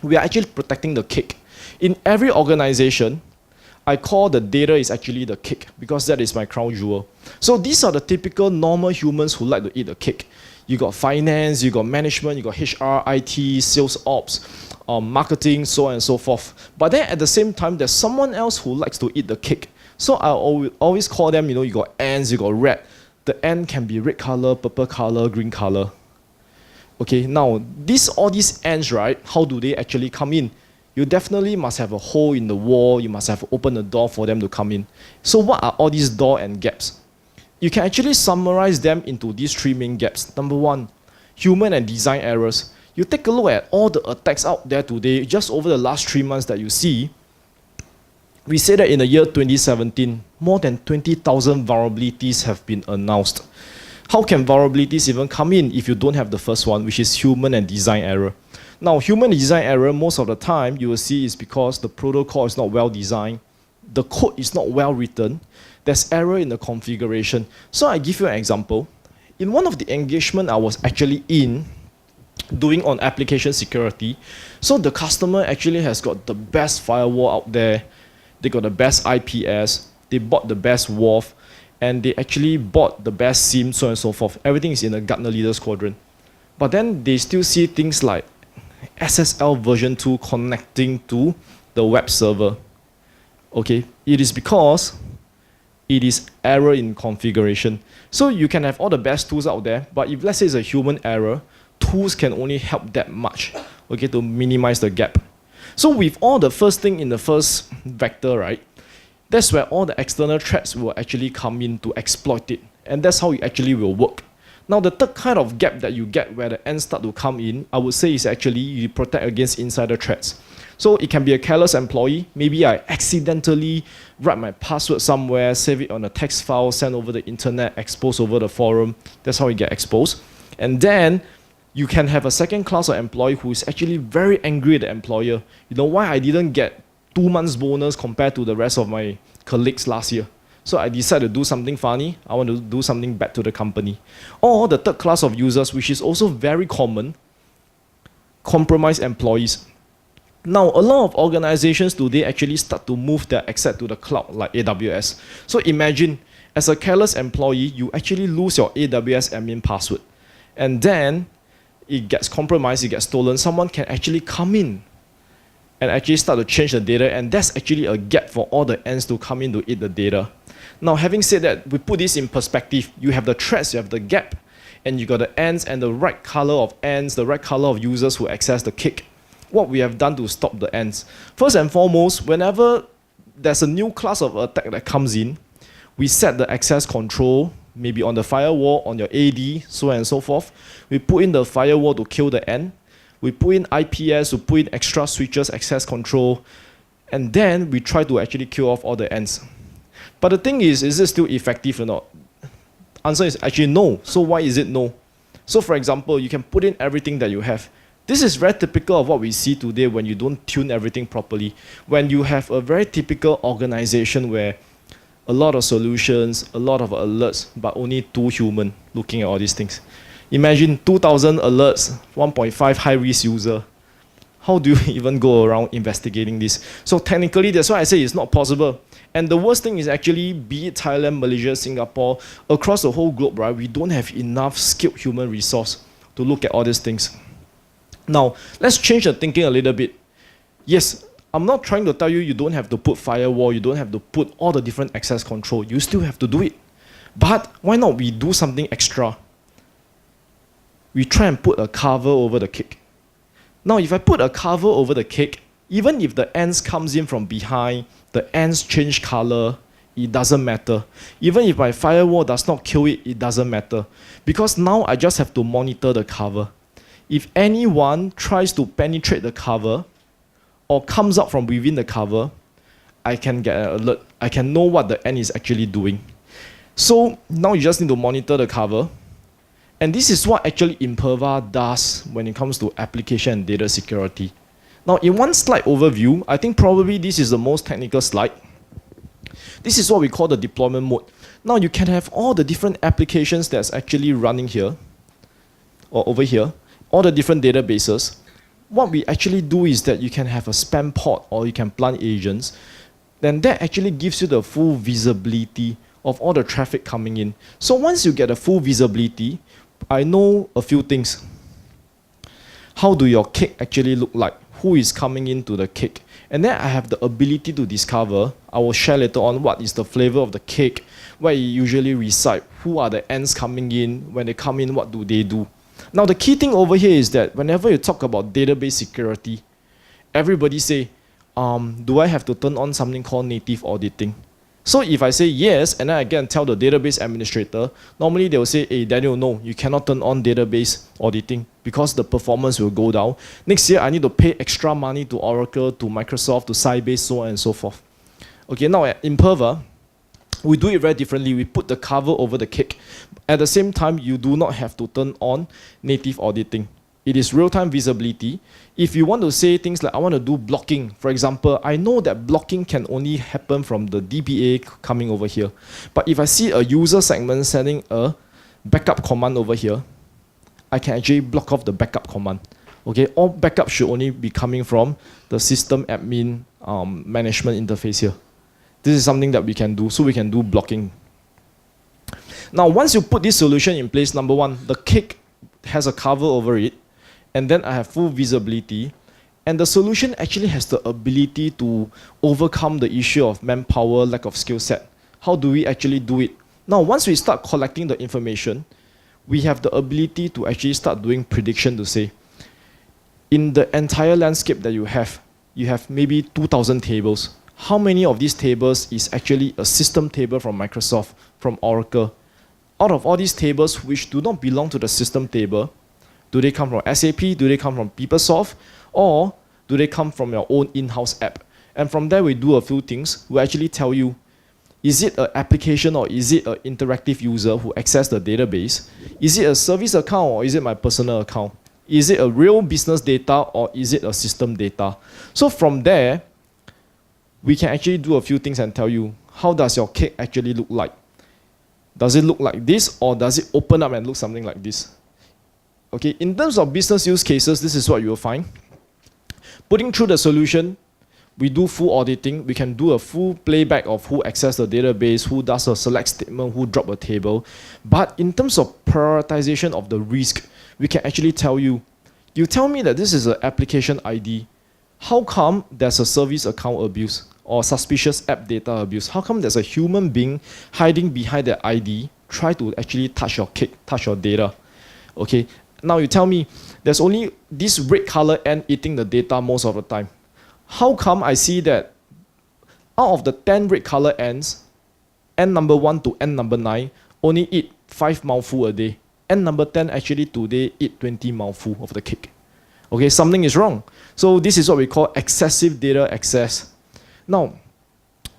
We are actually protecting the cake. In every organization, I call the data is actually the cake because that is my crown jewel. So these are the typical normal humans who like to eat the cake. You got finance, you got management, you got HR, IT, sales ops, marketing, so on and so forth. But then at the same time, there's someone else who likes to eat the cake. So I always call them, you got ants, you got rat. The ant can be red color, purple color, green color. Okay, now all these ants, right, how do they actually come in? You definitely must have a hole in the wall, you must have opened a door for them to come in. So what are all these door and gaps? You can actually summarize them into these three main gaps. Number one, human and design errors. You take a look at all the attacks out there today, just over the last 3 months that you see. We say that in the year 2017, more than 20,000 vulnerabilities have been announced. How can vulnerabilities even come in if you don't have the first one, which is human and design error? Now, human and design error, most of the time, you will see is because the protocol is not well designed, the code is not well written, there's error in the configuration. So I give you an example. In one of the engagement I was actually doing on application security, so the customer actually has got the best firewall out there, they got the best IPS, they bought the best WAF, and they actually bought the best SIEM, so on and so forth. Everything is in the Gartner Leaders Quadrant. But then they still see things like SSL version 2 connecting to the web server. Okay, it is because it is error in configuration. So you can have all the best tools out there, but if let's say it's a human error, tools can only help that much, okay, to minimize the gap. So with all the first thing in the first vector, right, that's where all the external threats will actually come in to exploit it. And that's how it actually will work. Now, the third kind of gap that you get where the ends start to come in, I would say is actually you protect against insider threats. So it can be a careless employee. Maybe I accidentally write my password somewhere, save it on a text file, send over the internet, expose over the forum. That's how it get exposed. And then you can have a second class of employee who is actually very angry at the employer. You know why I didn't get 2 months bonus compared to the rest of my colleagues last year? So I decided to do something funny. I want to do something bad to the company. Or the third class of users, which is also very common, compromised employees. Now, a lot of organizations today actually start to move their access to the cloud, like AWS. So imagine, as a careless employee, you actually lose your AWS admin password. And then it gets compromised, it gets stolen. Someone can actually come in and actually start to change the data, and that's actually a gap for all the ants to come in to eat the data. Now, having said that, we put this in perspective. You have the threats, you have the gap, and you got the ants and the right color of ants, the right color of users who access the cake. What we have done to stop the ants? First and foremost, whenever there's a new class of attack that comes in, we set the access control, maybe on the firewall, on your AD, so on and so forth. We put in the firewall to kill the ant. We put in IPS, we put in extra switches, access control, and then we try to actually kill off all the ants. But the thing is it still effective or not? Answer is actually no. So why is it no? So for example, you can put in everything that you have. This is very typical of what we see today when you don't tune everything properly. When you have a very typical organization where a lot of solutions, a lot of alerts, but only 2 humans looking at all these things. Imagine 2,000 alerts, 1.5 high-risk user. How do you even go around investigating this? So technically, that's why I say it's not possible. And the worst thing is actually, be it Thailand, Malaysia, Singapore, across the whole globe, right, we don't have enough skilled human resource to look at all these things. Now, let's change the thinking a little bit. Yes, I'm not trying to tell you you don't have to put firewall, you don't have to put all the different access control. You still have to do it. But why not we do something extra? We try and put a cover over the cake. Now, if I put a cover over the cake, even if the ants comes in from behind, the ants change color, it doesn't matter. Even if my firewall does not kill it, it doesn't matter. Because now I just have to monitor the cover. If anyone tries to penetrate the cover or comes out from within the cover, I can get an alert. I can know what the ant is actually doing. So now you just need to monitor the cover. And this is what actually Imperva does when it comes to application and data security. Now, in one slide overview, I think probably this is the most technical slide. This is what we call the deployment mode. Now, you can have all the different applications that's actually running here, or over here, all the different databases. What we actually do is that you can have a spam pod or you can plant agents. Then that actually gives you the full visibility of all the traffic coming in. So once you get a full visibility, I know a few things. How do your cake actually look like? Who is coming into the cake? And then I have the ability to discover, I will share later on what is the flavor of the cake, where it usually reside, who are the ends coming in, when they come in, what do they do. Now the key thing over here is that whenever you talk about database security, everybody say, do I have to turn on something called native auditing? So if I say yes, and then I get and tell the database administrator, normally they will say, hey Daniel, no, you cannot turn on database auditing because the performance will go down. Next year, I need to pay extra money to Oracle, to Microsoft, to Sybase, so on and so forth. Okay, now at Imperva, we do it very differently. We put the cover over the cake. At the same time, you do not have to turn on native auditing. It is real-time visibility. If you want to say things like, I want to do blocking, for example, I know that blocking can only happen from the DBA coming over here. But if I see a user segment sending a backup command over here, I can actually block off the backup command. Okay, all backup should only be coming from the system admin management interface here. This is something that we can do, so we can do blocking. Now, once you put this solution in place, number one, the cake has a cover over it, and then I have full visibility, and the solution actually has the ability to overcome the issue of manpower, lack of skill set. How do we actually do it? Now, once we start collecting the information, we have the ability to actually start doing prediction to say, in the entire landscape that you have maybe 2,000 tables. How many of these tables is actually a system table from Microsoft, from Oracle? Out of all these tables which do not belong to the system table, do they come from SAP? Do they come from PeopleSoft? Or do they come from your own in-house app? And from there, we do a few things. We actually tell you, is it an application or is it an interactive user who access the database? Is it a service account or is it my personal account? Is it a real business data or is it a system data? So from there, we can actually do a few things and tell you, how does your cake actually look like? Does it look like this or does it open up and look something like this? Okay, in terms of business use cases, this is what you will find. Putting through the solution, we do full auditing. We can do a full playback of who access the database, who does a select statement, who drop a table. But in terms of prioritization of the risk, we can actually tell you, you tell me that this is an application ID. How come there's a service account abuse or suspicious app data abuse? How come there's a human being hiding behind that ID, try to actually touch your cake, touch your data? Okay, now you tell me there's only this red color end eating the data most of the time. How come I see that out of the 10 red color ends, end number 1 to end number 9 only eat 5 mouthful a day. End number 10 actually today eat 20 mouthful of the cake. Okay, something is wrong. So this is what we call excessive data access. Now,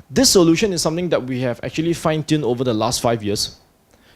this solution is something that we have actually fine-tuned over the last 5 years.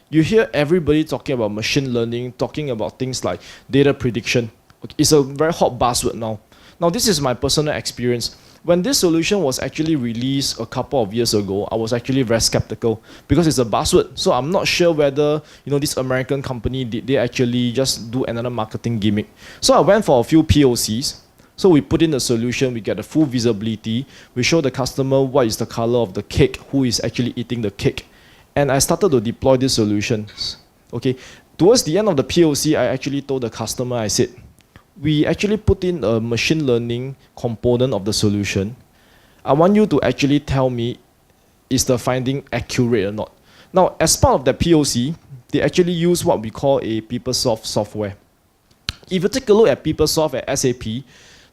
You hear everybody talking about machine learning, talking about things like data prediction. It's a very hot buzzword now. Now, this is my personal experience. When this solution was actually released a couple of years ago, I was actually very skeptical because it's a buzzword. So I'm not sure whether, this American company, did they actually just do another marketing gimmick. So I went for a few POCs. So we put in the solution, we get the full visibility. We show the customer what is the color of the cake, who is actually eating the cake. And I started to deploy these solutions. Okay. Towards the end of the POC, I actually told the customer, I said, we actually put in a machine learning component of the solution. I want you to actually tell me, is the finding accurate or not? Now, as part of the POC, they actually use what we call a PeopleSoft software. If you take a look at PeopleSoft at SAP,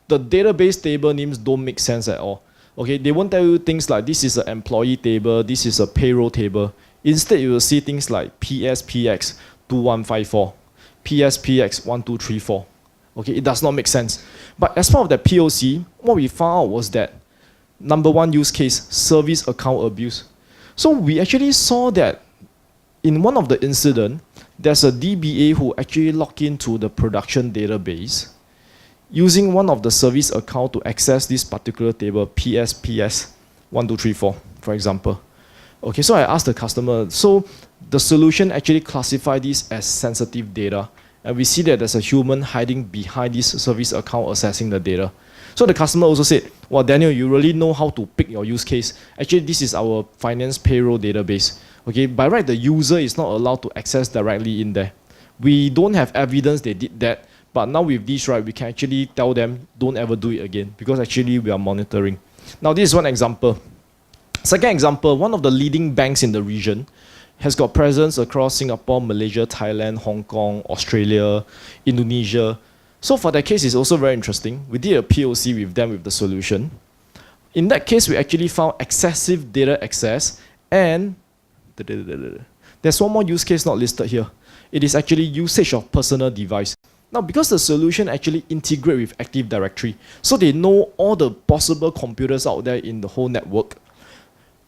the database table names don't make sense at all. Okay, they won't tell you things like this is an employee table, this is a payroll table. Instead, you will see things like PSPX 2154, PSPX 1234. Okay, it does not make sense. But as part of the POC, what we found out was that number one use case, service account abuse. So we actually saw that in one of the incident, there's a DBA who actually logged into the production database using one of the service account to access this particular table, PSPS1234, for example. Okay, so I asked the customer, so the solution actually classified this as sensitive data, and we see that there's a human hiding behind this service account accessing the data. So the customer also said, well, Daniel, you really know how to pick your use case. Actually, this is our finance payroll database. Okay, by right, the user is not allowed to access directly in there. We don't have evidence they did that, but now with this, right, we can actually tell them, don't ever do it again, because actually we are monitoring. Now, this is one example. Second example, one of the leading banks in the region has got presence across Singapore, Malaysia, Thailand, Hong Kong, Australia, Indonesia. So for that case, it's also very interesting. We did a POC with them with the solution. In that case, we actually found excessive data access, and there's one more use case not listed here. It is actually usage of personal device. Now, because the solution actually integrate with Active Directory, so they know all the possible computers out there in the whole network.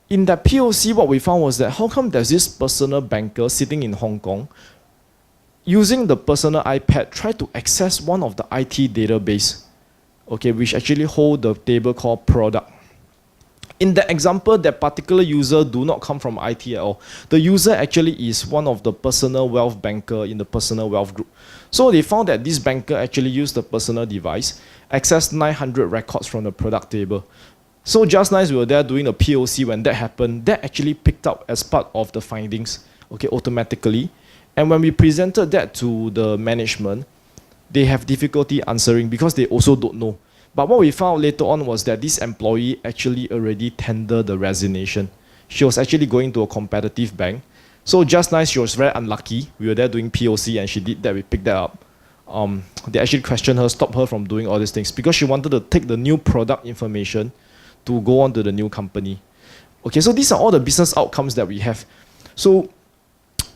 In that POC, what we found was that how come there's this personal banker sitting in Hong Kong using the personal iPad try to access one of the IT database, okay, which actually hold the table called product. In that example, that particular user do not come from IT at all. The user actually is one of the personal wealth banker in the personal wealth group. So they found that this banker actually used the personal device, accessed 900 records from the product table. So just nice we were there doing a POC when that happened, that actually picked up as part of the findings, okay, automatically. And when we presented that to the management, they have difficulty answering because they also don't know. But what we found later on was that this employee actually already tendered the resignation. She was actually going to a competitive bank. So just nice, she was very unlucky. We were there doing POC and she did that, we picked that up. They actually questioned her, stopped her from doing all these things because she wanted to take the new product information to go on to the new company. Okay, so these are all the business outcomes that we have. So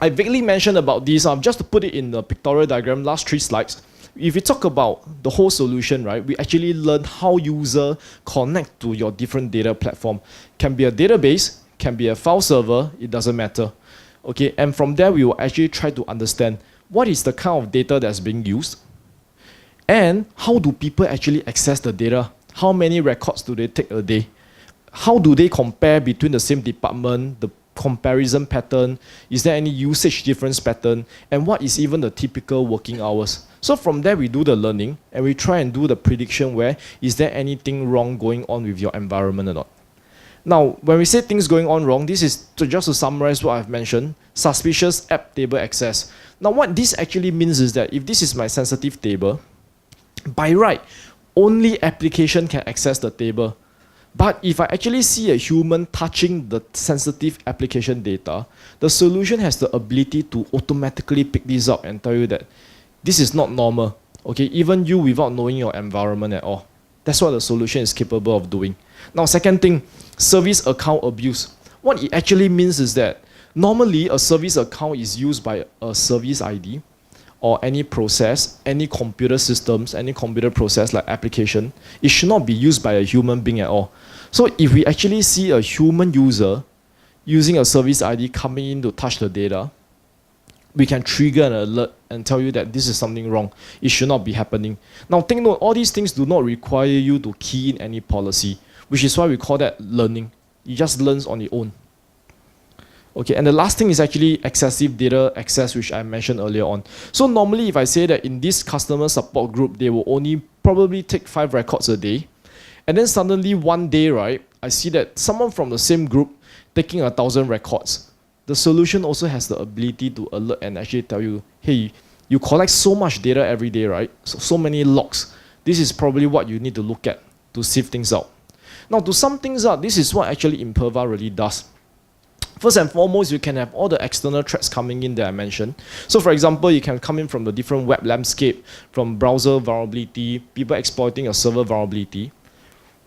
I vaguely mentioned about these, just to put it in the pictorial diagram, last 3 slides. If we talk about the whole solution, right, we actually learn how user connect to your different data platform. Can be a database, can be a file server, it doesn't matter. Okay, and from there we will actually try to understand what is the kind of data that's being used and how do people actually access the data. How many records do they take a day? How do they compare between the same department, the comparison pattern? Is there any usage difference pattern? And what is even the typical working hours? So from there, we do the learning and we try and do the prediction where is there anything wrong going on with your environment or not. Now, when we say things going on wrong, this is just to summarize what I've mentioned, suspicious app table access. Now, what this actually means is that if this is my sensitive table, by right, only application can access the table. But if I actually see a human touching the sensitive application data, the solution has the ability to automatically pick this up and tell you that this is not normal. Okay, even you without knowing your environment at all. That's what the solution is capable of doing. Now, second thing, service account abuse. What it actually means is that normally a service account is used by a service ID or any process, any computer systems, any computer process like application. It should not be used by a human being at all. So if we actually see a human user using a service ID coming in to touch the data, we can trigger an alert and tell you that this is something wrong. It should not be happening. Now take note, all these things do not require you to key in any policy, which is why we call that learning. It just learns on its own. Okay, and the last thing is actually excessive data access, which I mentioned earlier on. So normally if I say that in this customer support group, they will only probably take 5 records a day. And then suddenly one day, right, I see that someone from the same group taking 1,000 records. The solution also has the ability to alert and actually tell you, hey, you collect so much data every day, right? So many logs. This is probably what you need to look at to sieve things out. Now, to sum things up, this is what actually Imperva really does. First and foremost, you can have all the external threats coming in that I mentioned. So for example, you can come in from the different web landscape, from browser vulnerability, people exploiting a server vulnerability.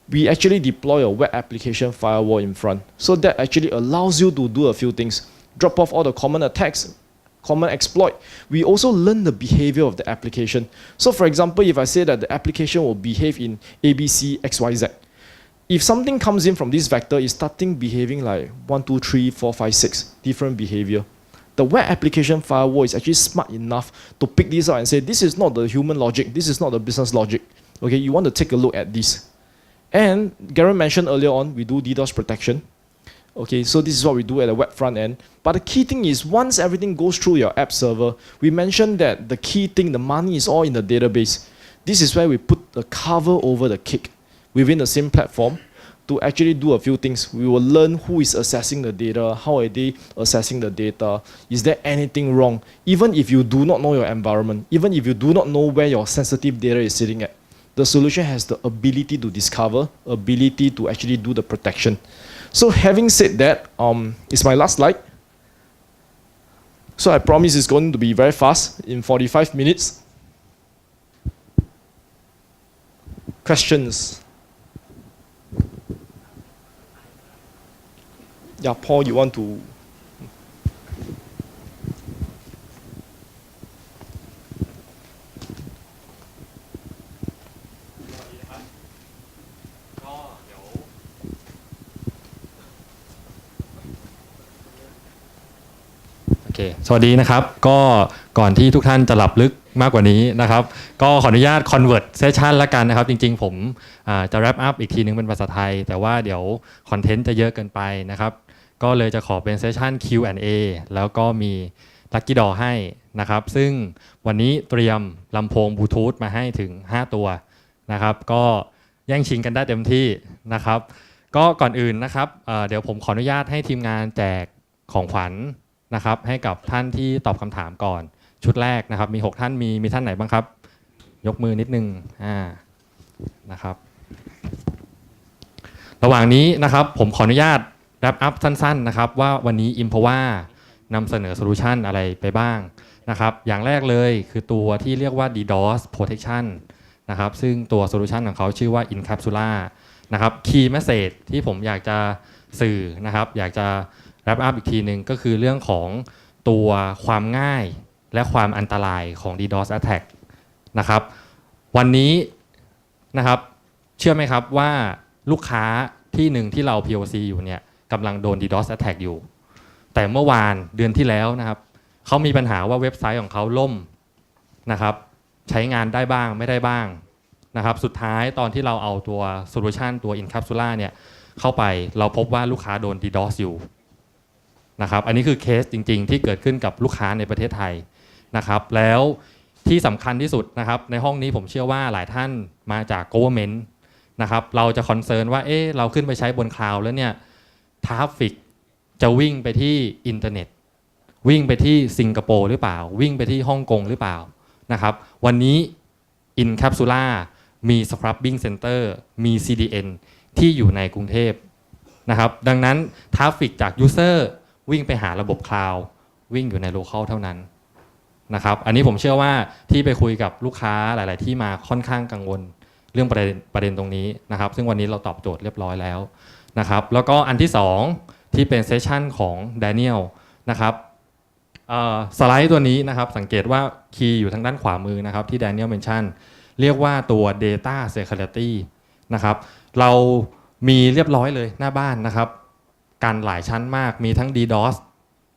We actually deploy a web application firewall in front. So that actually allows you to do a few things. Drop off all the common attacks, common exploit. We also learn the behavior of the application. So for example, if I say that the application will behave in ABC, XYZ, if something comes in from this vector, it's starting behaving like 1, 2, 3, 4, 5, 6 different behavior. the web application firewall is actually smart enough to pick this out and say, this is not the human logic, this is not the business logic. Okay, you want to take a look at this. And Garen mentioned earlier on, we do DDoS protection. Okay, so this is what we do at the web front end. But the key thing is, once everything goes through your app server, we mentioned that the key thing, the money is all in the database. This is where we put the cover over the cake within the same platform to actually do a few things. We will learn who is accessing the data, how are they accessing the data, is there anything wrong, even if you do not know your environment, even if you do not know where your sensitive data is sitting at. The solution has the ability to discover, ability to actually do the protection. So having said that, it's my last slide. So I promise it's going to be very fast, in 45 minutes. Questions? Yeah, Paul, you want to? Okay. สวัสดีนะครับก็ก่อนที่ทุกท่านจะหลับลึกมากกว่านี้นะครับก็ขออนุญาต convert session ละกันนะครับจริงๆผมจะ wrap up อีกทีนึงเป็นภาษาไทยแต่ว่าเดี๋ยวคอนเทนต์จะเยอะเกินไปนะครับก็เลยจะขอเป็นเซสชั่น Q&A แล้วก็มี Lucky Draw ให้นะครับซึ่งวันนี้เตรียมลำโพงบลูทูธมาให้ถึง5ตัวนะครับก็แย่งชิงกันได้เต็มที่นะครับก็ก่อนอื่นนะครับเดี๋ยวผมขออนุญาตให้ทีมงานแจกของขวัญนะครับให้กับท่านที่ตอบคำถามก่อนชุดแรกนะครับมี6ท่านมีท่านไหนบ้างครับยกมือนิดนึงนะครับระหว่างนี้นะครับผมขออนุญาตแรปอัพสั้นๆนะครับว่าวันนี้ Imperva นำเสนอโซลูชันอะไรไปบ้างนะครับอย่างแรกเลยคือตัวที่เรียกว่า DDoS Protection นะครับซึ่งตัวโซลูชันของเขาชื่อว่า Encapsula นะครับ Key Message ที่ผมอยากจะสื่อนะครับอยากจะแรปอัพอีกทีหนึ่งก็คือเรื่องของตัวความง่ายและความอันตรายของ DDoS Attack นะครับวันนี้นะครับเชื่อไหมครับว่าลูกค้าที่หนึ่งที่เรา POC อยู่เนี่ยกำลังโดน DDoS Attack อยู่แต่เมื่อวานเดือนที่แล้วนะครับเขามีปัญหาว่าเว็บไซต์ของเขาล่มนะครับใช้งานได้บ้างไม่ได้บ้างนะครับสุดท้ายตอนที่เราเอาตัวโซลูชันตัว Encapsula เนี่ยเข้าไปเราพบว่าลูกค้าโดน DDoS อยู่นะครับอันนี้คือเคสจริงๆที่เกิดขึ้นกับลูกค้าในประเทศไทยนะครับแล้วที่สำคัญที่สุดนะครับในห้องนี้ผมเชื่อว่าหลายท่านมาจาก government นะครับเราจะคอนเซิร์นว่าเราขึ้นไปใช้บนคลาวด์แล้วเนี่ยทราฟฟิกจะวิ่งไปที่อินเทอร์เน็ตวิ่งไปที่สิงคโปร์หรือเปล่าวิ่งไปที่ฮ่องกงหรือเปล่านะครับวันนี้ Encapsula มี Scrubbing Center มี CDN ที่อยู่ในกรุงเทพนะครับดังนั้นทราฟฟิกจาก User วิ่งไปหาระบบคลาวด์วิ่งอยู่ใน Local เท่านั้นนะครับอันนี้ผมเชื่อว่าที่ไปคุยกับลูกค้าหลายๆที่มาค่อนข้างกังวลเรื่องประเด็นตรงนี้นะครับซึ่งวันนี้เราตอบโจทย์เรียบร้อยแล้วนะครับแล้วก็อันที่2ที่เป็นเซสชั่นของ Daniel นะครับสไลด์ตัวนี้นะครับสังเกตว่าคีย์อยู่ทางด้านขวามือนะครับที่ Daniel mention เรียกว่าตัว Data Security นะครับเรามีเรียบร้อยเลยหน้าบ้านนะครับกันหลายชั้นมากมีทั้ง DDoS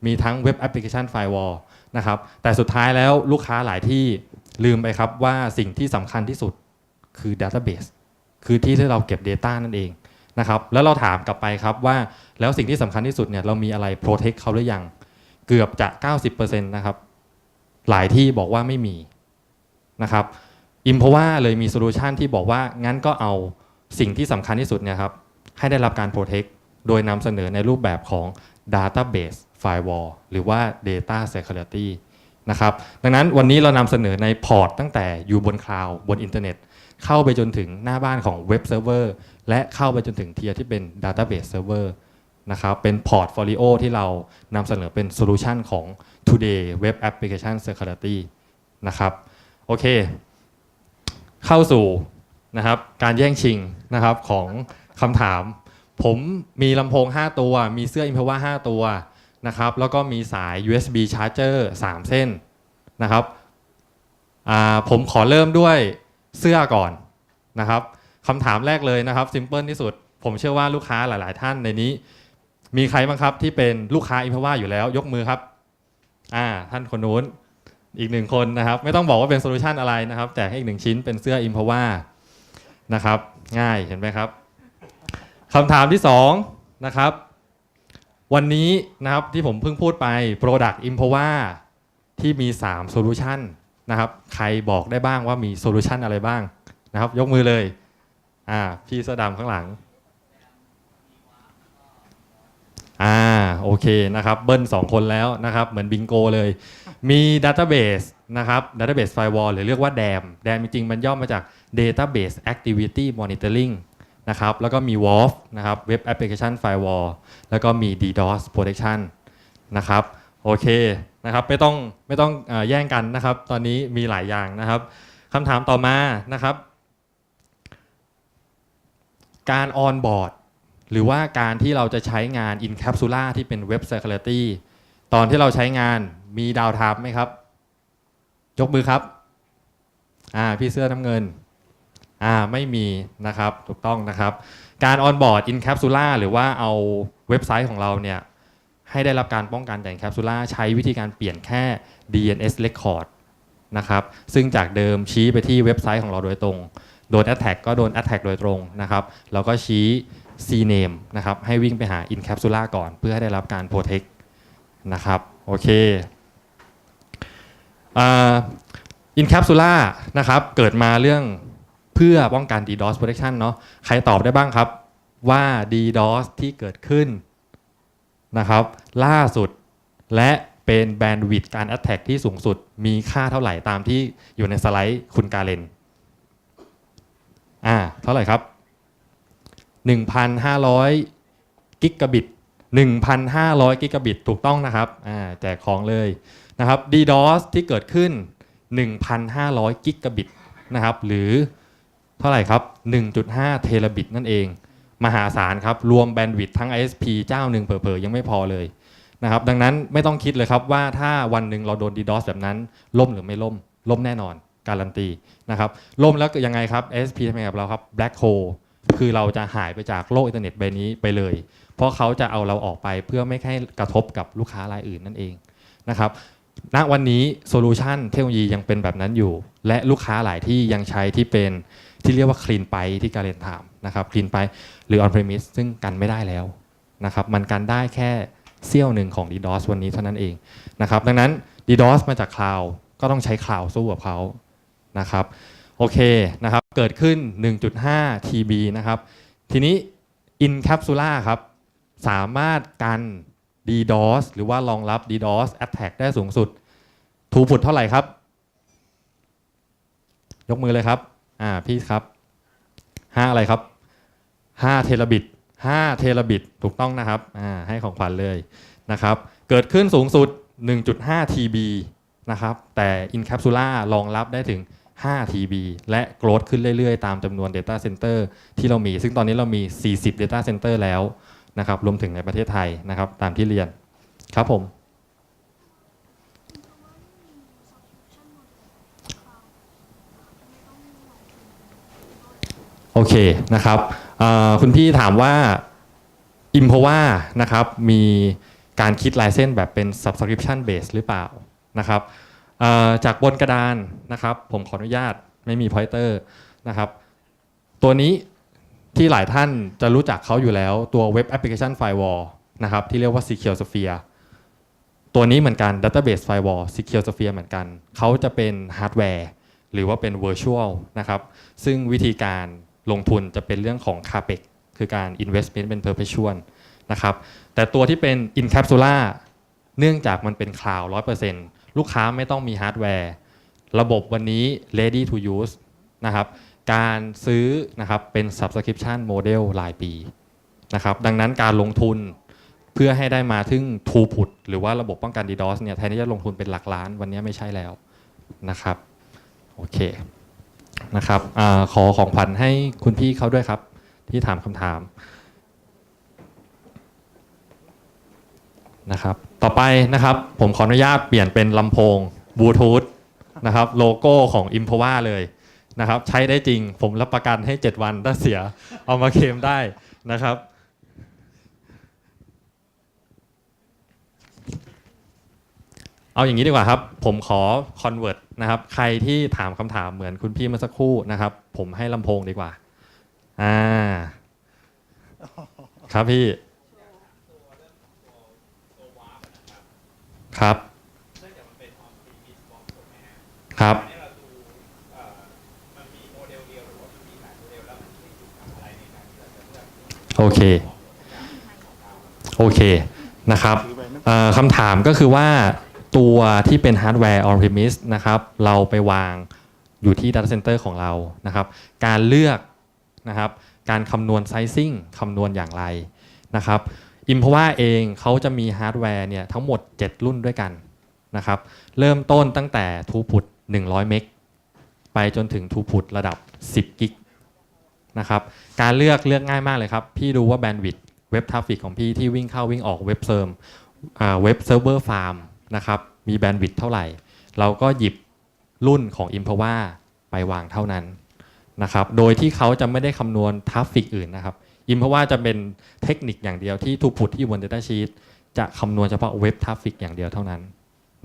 มีทั้ง Web Application Firewall นะครับแต่สุดท้ายแล้วลูกค้าหลายที่ลืมไปครับว่าสิ่งที่สำคัญที่สุดคือ Database คือที่ที่เราเก็บ Data นั่นเองนะครับแล้วเราถามกลับไปครับว่าแล้วสิ่งที่สำคัญที่สุดเนี่ยเรามีอะไร Protect เขาหรือยังเกือบจะ 90% นะครับหลายที่บอกว่าไม่มีนะครับ Imperva เลยมีโซลูชันที่บอกว่างั้นก็เอาสิ่งที่สำคัญที่สุดเนี่ยครับให้ได้รับการ Protect โดยนำเสนอในรูปแบบของ Database Firewall หรือว่า Data Security นะครับดังนั้นวันนี้เรานำเสนอในพอร์ตตั้งแต่อยู่บนคลาวด์บนอินเทอร์เน็ตเข้าไปจนถึงหน้าบ้านของเว็บเซิร์ฟเวอร์และเข้าไปจนถึงเทียร์ที่เป็น Database Server นะครับเป็นพอร์ตโฟลิโอที่เรานำเสนอเป็นโซลูชันของ Today Web Application Security นะครับโอเคเข้าสู่นะครับการแย่งชิงนะครับของคำถามผมมีลำโพง5ตัวมีเสื้อ Imperva 5ตัวนะครับแล้วก็มีสาย USB Charger 3 เส้นนะครับผมขอเริ่มด้วยเสื้อก่อนนะครับคำถามแรกเลยนะครับซิมเพิลที่สุดผมเชื่อว่าลูกค้าหลายๆท่านในนี้มีใครบ้างครับที่เป็นลูกค้า Imperva อยู่แล้วยกมือครับ ท่านคนนู้นอีกหนึ่งคนนะครับไม่ต้องบอกว่าเป็นโซลูชันอะไรนะครับแจกให้อีก1ชิ้นเป็นเสื้อ Imperva นะครับง่ายเห็นไหมครับคำถามที่2นะครับวันนี้นะครับที่ผมเพิ่งพูดไป Product Imperva ที่มี3 Solution นะครับใครบอกได้บ้างว่ามี Solution อะไรบ้างนะครับยกมือเลยพี่เสื้อดำข้างหลังโอเคนะครับเบิ้ล2คนแล้วนะครับเหมือนบิงโกเลยมี Database นะครับ Database Firewall หรือเรียกว่า DAM จริงๆมันย่อมาจาก Database Activity Monitoring นะครับแล้วก็มี WAF นะครับ Web Application Firewall แล้วก็มี DDoS Protection นะครับโอเคนะครับไม่ต้องแย่งกันนะครับตอนนี้มีหลายอย่างนะครับคำถามต่อมานะครับการ onboard หรือว่าการที่เราจะใช้งาน Incapsula ที่เป็น Web Security ตอนที่เราใช้งานมีดาวไทม์ไหมครับยกมือครับพี่เสื้อน้ำเงินไม่มีนะครับถูกต้องนะครับการ onboard Incapsula หรือว่าเอาเว็บไซต์ของเราเนี่ยให้ได้รับการป้องกันจาก Incapsula ใช้วิธีการเปลี่ยนแค่ DNS Record นะครับซึ่งจากเดิมชี้ไปที่เว็บไซต์ของเราโดยตรงโดน attack ก็โดน attack โดยตรงนะครับเราก็ชี้ CNAME นะครับให้วิ่งไปหา Incapsula ก่อนเพื่อให้ได้รับการ protect นะครับโอเคIncapsula นะครับเกิดมาเรื่องเพื่อป้องกัน DDoS protection เนาะใครตอบได้บ้างครับว่า DDoS ที่เกิดขึ้นนะครับล่าสุดและเป็นแบนด์วิดต์การ attack ที่สูงสุดมีค่าเท่าไหร่ตามที่อยู่ในสไลด์คุณกาเลนเท่าไหร่ครับ 1,500 กิกะบิต 1,500 กิกะบิตถูกต้องนะครับแจกของเลยนะครับ DDoS ที่เกิดขึ้น 1,500 กิกะบิตนะครับหรือเท่าไหร่ครับ 1.5 เทราบิตนั่นเองมหาศาลครับรวมแบนด์วิดต์ทั้ง ISP เจ้าหนึ่งเผลอๆยังไม่พอเลยนะครับดังนั้นไม่ต้องคิดเลยครับว่าถ้าวันหนึ่งเราโดน DDoS แบบนั้นล่มหรือไม่ล่มแน่นอนการันตีนะครับล่มแล้วยังไงครับ ISP ทำไงกับเราครับ Black Hole คือเราจะหายไปจากโลกอินเทอร์เน็ตใบนี้ไปเลยเพราะเขาจะเอาเราออกไปเพื่อไม่ให้กระทบกับลูกค้ารายอื่นนั่นเองนะครับณวันนี้โซลูชันเทคโนโลยียังเป็นแบบนั้นอยู่และลูกค้าหลายที่ยังใช้ที่เป็นที่เรียกว่า clean ไปที่การเรียนถามนะครับ clean ไปหรือ on premise ซึ่งกันไม่ได้แล้วนะครับมันกันได้แค่เสี้ยวหนึ่งของ DDoS วันนี้เท่านั้นเองนะครับดังนั้น DDoS มาจาก cloud ก็ต้องใช้ cloud สู้กับเขานะครับโอเคนะครับเกิดขึ้น 1.5 TB นะครับทีนี้ Incapsula ครับสามารถกัน DDoS หรือว่ารองรับ DDoS attack ได้สูงสุดถูกผุดเท่าไหร่ครับยกมือเลยครับพี่ครับ5อะไรครับ5เทราบิต5เทราบิตถูกต้องนะครับให้ของขวัญเลยนะครับเกิดขึ้นสูงสุด 1.5 TB นะครับแต่ Incapsula รองรับได้ถึง5 TB และโกรธขึ้นเรื่อยๆตามจำนวน Data Center ที่เรามีซึ่งตอนนี้เรามี40 Data Center แล้วนะครับรวมถึงในประเทศไทยนะครับตามที่เรียนครับผมโอเคนะครับคุณพี่ถามว่า Imperva นะครับมีการคิดลายเส้นแบบเป็น subscription base หรือเปล่านะครับจากบนกระดานนะครับผมขออนุญาตไม่มี pointer นะครับตัวนี้ที่หลายท่านจะรู้จักเขาอยู่แล้วตัว Web Application Firewall นะครับที่เรียกว่า Secure Sphere ตัวนี้เหมือนกัน Database Firewall Secure Sphere เหมือนกันเขาจะเป็นฮาร์ดแวร์หรือว่าเป็น Virtual นะครับซึ่งวิธีการลงทุนจะเป็นเรื่องของ CAPEX คือการ investment เป็น perpetual นะครับแต่ตัวที่เป็น Incapsula เนื่องจากมันเป็น cloud 100% ลูกค้าไม่ต้องมีฮาร์ดแวร์ระบบวันนี้ ready to use นะครับการซื้อนะครับเป็น subscription model รายปีนะครับดังนั้นการลงทุนเพื่อให้ได้มาถึง throughput หรือว่าระบบป้องกัน DDoS เนี่ยแทนที่จะลงทุนเป็นหลักล้านวันนี้ไม่ใช่แล้วนะครับโอเคนะครับขอของขวัญให้คุณพี่เขาด้วยครับที่ถามคำถามนะครับต่อไปนะครับผมขออนุญาตเปลี่ยนเป็นลำโพงบลูทูธนะครับโลโก้ของ Imperva เลยนะครับใช้ได้จริงผมรับประกันให้7วันถ้าเสียเอามาเคลมได้นะครับ เอาอย่างนี้ดีกว่าครับผมขอ convert นะครับใครที่ถามคำถามเหมือนคุณพี่เมื่อสักครู่นะครับผมให้ลำโพงดีกว่าครับพี่ครับครับโอเคนะครับคำถามก็คือว่าตัวที่เป็นฮาร์ดแวร์ on premise นะครับเราไปวางอยู่ที่ data center ของเรานะครับการเลือกนะครับการคำนวณ sizing คำนวณอย่างไรนะครับ Imperva เองเขาจะมีฮาร์ดแวร์เนี่ยทั้งหมด7รุ่นด้วยกันนะครับเริ่มต้นตั้งแต่ throughput 100 เมกไปจนถึง throughput ระดับ10 กิกนะครับการเลือกง่ายมากเลยครับพี่ดูว่าแบนด์วิดต์เว็บทราฟฟิกของพี่ที่วิ่งเข้าวิ่งออกเว็บเซิร์ฟเวอร์ฟาร์มนะครับมีแบนด์วิดต์เท่าไหร่เราก็หยิบรุ่นของ Imperva ไปวางเท่านั้นนะครับโดยที่เขาจะไม่ได้คำนวณทราฟฟิกอื่นนะครับ Imperva จะเป็นเทคนิคอย่างเดียวที่throughputที่อยู่บน Data Sheet จะคำนวณเฉพาะเว็บทราฟฟิกอย่างเดียวเท่านั้น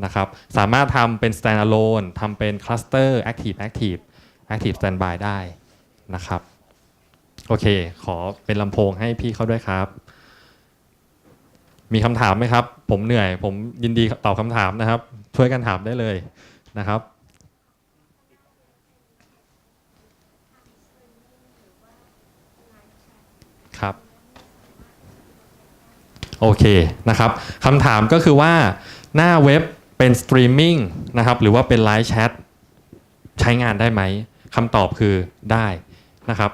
นะครับสามารถทำเป็น standalone ทำเป็น cluster active standby ได้นะครับโอเคขอเป็นลำโพงให้พี่เขาด้วยครับมีคำถามไหมครับผมเหนื่อยผมยินดีตอบคำถามนะครับช่วยกันถามได้เลยนะครับครับโอเคนะครับคำถามก็คือว่าหน้าเว็บเป็นสตรีมมิ่งนะครับหรือว่าเป็นไลฟ์แชทใช้งานได้ไหมคำตอบคือได้นะครับ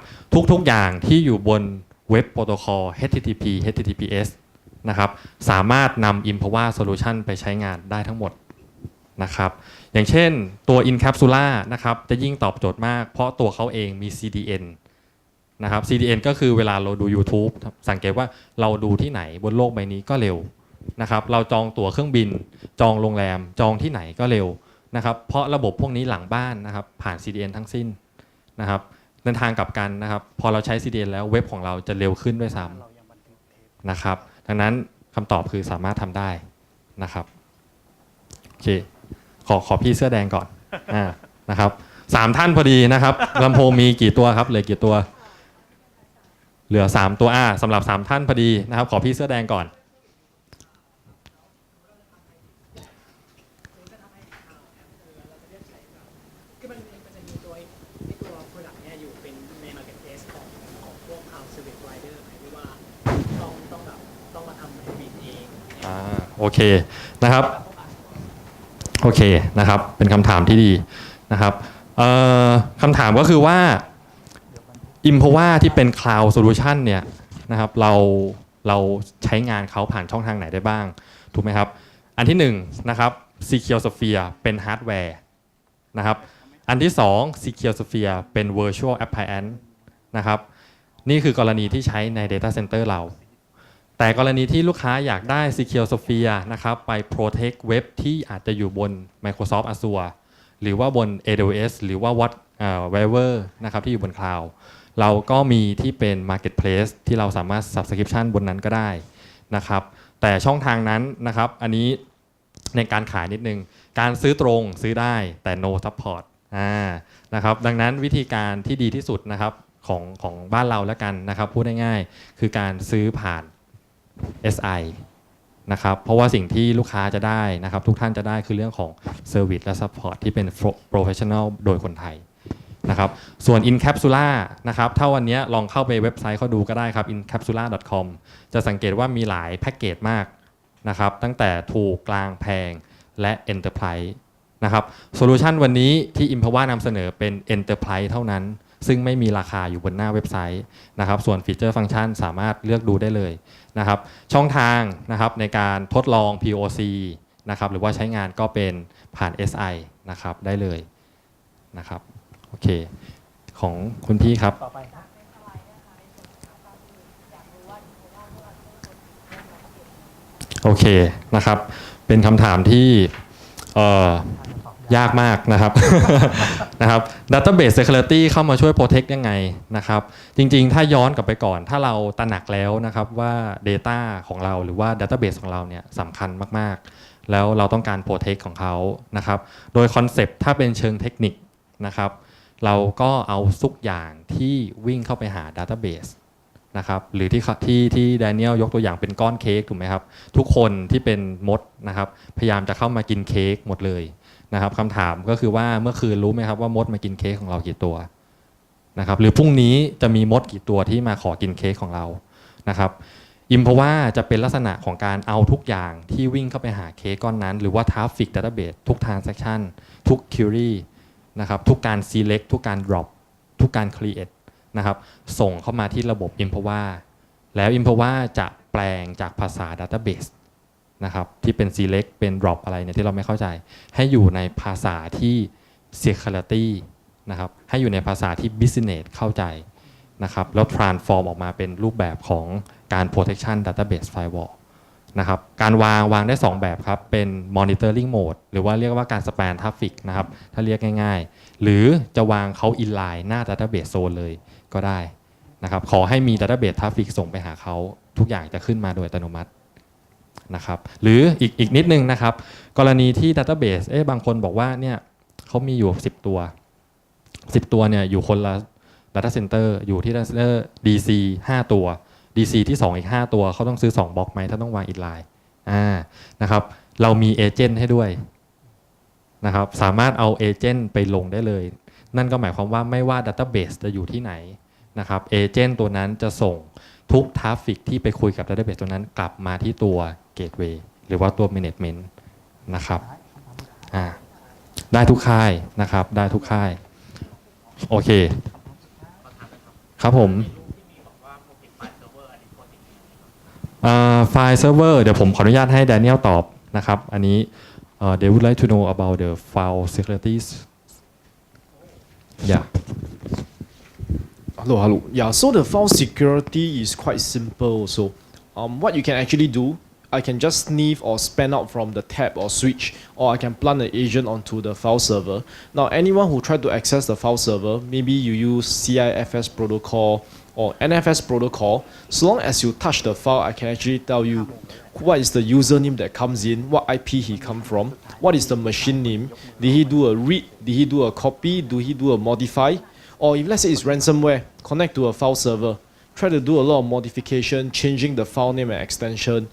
ทุกๆอย่างที่อยู่บนเว็บโปรโตคอล HTTP HTTPS นะครับสามารถนำ Imperva Solution ไปใช้งานได้ทั้งหมดนะครับอย่างเช่นตัว Incapsula นะครับจะยิ่งตอบโจทย์มากเพราะตัวเขาเองมี CDN นะครับ CDN ก็คือเวลาเราดู YouTube สังเกตว่าเราดูที่ไหนบนโลกใบนี้ก็เร็วนะครับเราจองตั๋วเครื่องบินจองโรงแรมจองที่ไหนก็เร็วนะครับเพราะระบบพวกนี้หลังบ้านนะครับผ่าน CDN ทั้งสิ้นนะครับเดินทางกลับกันนะครับพอเราใช้ CDN แล้วเว็บของเราจะเร็วขึ้นด้วยซ้ำนะครับดังนั้นคำตอบคือสามารถทำได้นะครับโอเคขอพี่เสื้อแดงก่อนนะครับ3ท่านพอดีนะครับลำโพงมีกี่ตัวครับเหลือกี่ตัวเหลือ3ตัวสำหรับ3ท่านพอดีนะครับขอพี่เสื้อแดงก่อนโอเคนะครับโอเคนะครับเป็นคำถามที่ดีนะครับคำถามก็คือว่า Imperva ที่เป็น Cloud Solution เนี่ยนะครับเราใช้งานเขาผ่านช่องทางไหนได้บ้างถูกไหมครับอันที่1นะครับ Secure Sphere เป็นฮาร์ดแวร์นะครับอันที่2 Secure Sphere เป็น Virtual Appliance นะครับนี่คือกรณีที่ใช้ใน Data Center เราแต่กรณีที่ลูกค้าอยากได้ Secure Sphere นะครับไป protect เว็บที่อาจจะอยู่บน Microsoft Azure หรือว่าบน AWS หรือว่าwhatever นะครับที่อยู่บน Cloud เราก็มีที่เป็น Marketplace ที่เราสามารถ Subscription บนนั้นก็ได้นะครับแต่ช่องทางนั้นนะครับอันนี้ในการขายนิดนึงการซื้อตรงซื้อได้แต่ no support นะครับดังนั้นวิธีการที่ดีที่สุดนะครับของบ้านเราแล้วกันนะครับพูดง่ายๆคือการซื้อผ่าน SI นะครับเพราะว่าสิ่งที่ลูกค้าจะได้นะครับทุกท่านจะได้คือเรื่องของ Service และ Support ที่เป็น Professional โดยคนไทยนะครับส่วน Incapsula นะครับถ้าวันนี้ลองเข้าไปเว็บไซต์เขาดูก็ได้ครับ incapsula.com จะสังเกตว่ามีหลายแพ็กเกจมากนะครับตั้งแต่ถูกกลางแพงและ Enterprise นะครับโซลูชันวันนี้ที่ Imperva นำเสนอเป็น Enterprise เท่านั้นซึ่งไม่มีราคาอยู่บนหน้าเว็บไซต์นะครับส่วนฟีเจอร์ฟังก์ชันสามารถเลือกดูได้เลยนะครับช่องทางนะครับในการทดลอง POC นะครับหรือว่าใช้งานก็เป็นผ่าน SI นะครับได้เลยนะครับโอเคของคุณพี่ครับโอเคนะครับเป็นคำถามที่ยากมากนะครับ นะครับ Database Security เข้ามาช่วย Protect ยังไงนะครับจริงๆถ้าย้อนกลับไปก่อนถ้าเราตระหนักแล้วนะครับว่า Data ของเราหรือว่า Database ของเราเนี่ยสำคัญมาก แล้วเราต้องการ protect ของเขานะครับโดยคอนเซปต์ถ้าเป็นเชิงเทคนิคนะครับเราก็เอาทุกอย่างที่วิ่งเข้าไปหา database นะครับหรือที่แดเนียลยกตัวอย่างเป็นก้อนเค้กถูกไหมครับทุกคนที่เป็นมดนะครับพยายามจะเข้ามากินเค้กหมดเลยนะครับคำถามก็คือว่าเมื่อคืนรู้ไหมครับว่ามดมากินเค้กของเรากี่ตัวนะครับหรือพรุ่งนี้จะมีมดกี่ตัวที่มาขอกินเค้กของเรานะครับImpervaจะเป็นลักษณะของการเอาทุกอย่างที่วิ่งเข้าไปหาเค้กก้อนนั้นหรือว่า Traffic Database ทุก Transaction ทุก Query นะครับทุกการ Select ทุกการ Drop ทุกการ Create นะครับส่งเข้ามาที่ระบบ Imperva แล้ว Imperva จะแปลงจากภาษา Database นะครับที่เป็น Select เป็น Drop อะไรเนี่ยที่เราไม่เข้าใจให้อยู่ในภาษาที่ Security นะครับให้อยู่ในภาษาที่ Business เข้าใจนะครับแล้ว transform ออกมาเป็นรูปแบบของการ protection database firewall นะครับการวางได้2แบบครับเป็น monitoring mode หรือว่าเรียกว่าการ span traffic นะครับถ้าเรียกง่ายๆหรือจะวางเขา inline หน้า database zone เลยก็ได้นะครับขอให้มี database traffic ส่งไปหาเขาทุกอย่างจะขึ้นมาโดยอัตโนมัตินะครับหรืออีกนิดนึงนะครับกรณีที่ database บางคนบอกว่าเนี่ยเขามีอยู่10 ตัวเนี่ยอยู่คนละ Data Center อยู่ที่ Data Center DC 5 ตัว DC ที่2อีก5 ตัวเขาต้องซื้อ2บล็อกไหมถ้าต้องวางอีกไลน์นะครับเรามีเอเจนต์ให้ด้วยนะครับสามารถเอาเอเจนต์ไปลงได้เลยนั่นก็หมายความว่าไม่ว่า Database จะอยู่ที่ไหนนะครับเอเจนต์ตัวนั้นจะส่งทุกทราฟฟิกที่ไปคุยกับ Database ตัวนั้นกลับมาที่ตัว Gateway หรือว่าตัว Management นะครับได้ทุกค่ายนะครับได้ทุกค่ายโอเคครับผมไฟล์เซิร์ฟเวอร์เดี๋ยวผมขออนุญาตให้แดเนียลตอบนะครับอันนี้they would like to know about the file securities yeah Hello. Yeah, so the file security is quite simple. So, what you can actually do, I can just sniff or span out from the tab or switch, or I can plant an agent onto the file server. Now, anyone who try to access the file server, maybe you use CIFS protocol or NFS protocol, so long as you touch the file, I can actually tell you what is the username that comes in, what IP he come from, what is the machine name, did he do a read, did he do a copy, did he do a modify, or if let's say it's ransomware, connect to a file server, try to do a lot of modification, changing the file name and extension,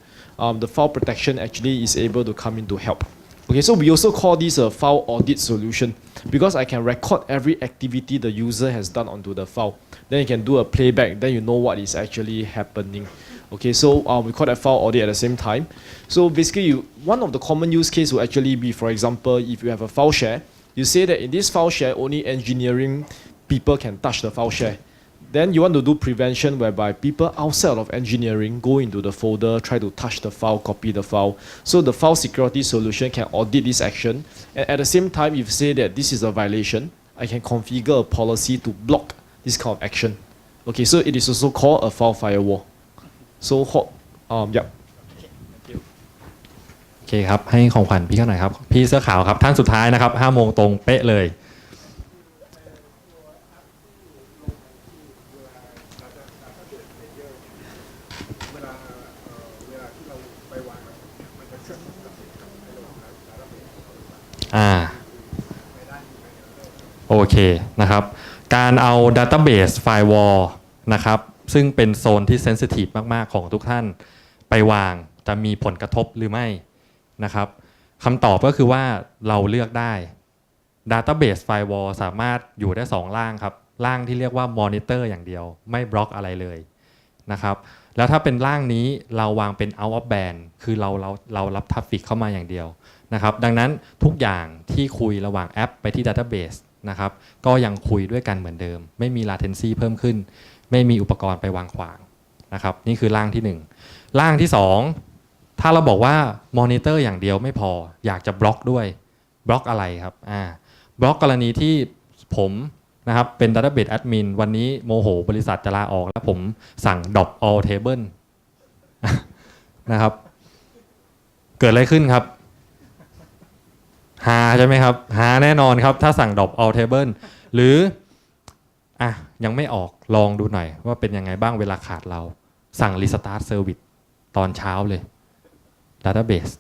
the file protection actually is able to come in to help. Okay, so we also call this a file audit solution because I can record every activity the user has done onto the file. Then you can do a playback, then you know what is actually happening. Okay, so we call that file audit at the same time. So basically, one of the common use case will actually be, for example, if you have a file share, you say that in this file share, only engineering people can touch the file share. Then you want to do prevention whereby people outside of engineering go into the folder, try to touch the file, copy the file. So the file security solution can audit this action. And at the same time, if you say that this is a violation, I can configure a policy to block this kind of action. Okay, so it is also called a file firewall. So, yeah. โอเคครับให้ของขวัญพี่เขาหน่อยครับพี่เสื้อขาวครับท่านสุดท้ายนะครับ5 โมงตรงเป๊ะเลยโอเคนะครับการเอา Database Firewall นะครับซึ่งเป็นโซนที่ Sensitive มากๆของทุกท่านไปวางจะมีผลกระทบหรือไม่นะครับคำตอบก็คือว่าเราเลือกได้ Database Firewall สามารถอยู่ได้2ร่างครับร่างที่เรียกว่า Monitor อย่างเดียวไม่บล็อกอะไรเลยนะครับแล้วถ้าเป็นร่างนี้เราวางเป็น out of band คือเรารับ traffic เข้ามาอย่างเดียวนะครับดังนั้นทุกอย่างที่คุยระหว่างแอปไปที่ Database นะครับก็ยังคุยด้วยกันเหมือนเดิมไม่มี latency เพิ่มขึ้นไม่มีอุปกรณ์ไปวางขวางนะครับนี่คือร่างที่1ร่างที่2ถ้าเราบอกว่ามอนิเตอร์อย่างเดียวไม่พออยากจะบล็อกด้วยบล็อกอะไรครับบล็อกกรณีที่ผมนะครับเป็น Database Admin วันนี้โมโหบริษัทจะลาออกแล้วผมสั่ง drop all table นะครับเกิดอะไรขึ้นครับหาใช่ไหมครับหาแน่นอนครับถ้าสั่ง drop all table หรือยังไม่ออกลองดูหน่อยว่าเป็นยังไงบ้างเวลาขาดเราสั่ง restart service ตอนเช้าเลย database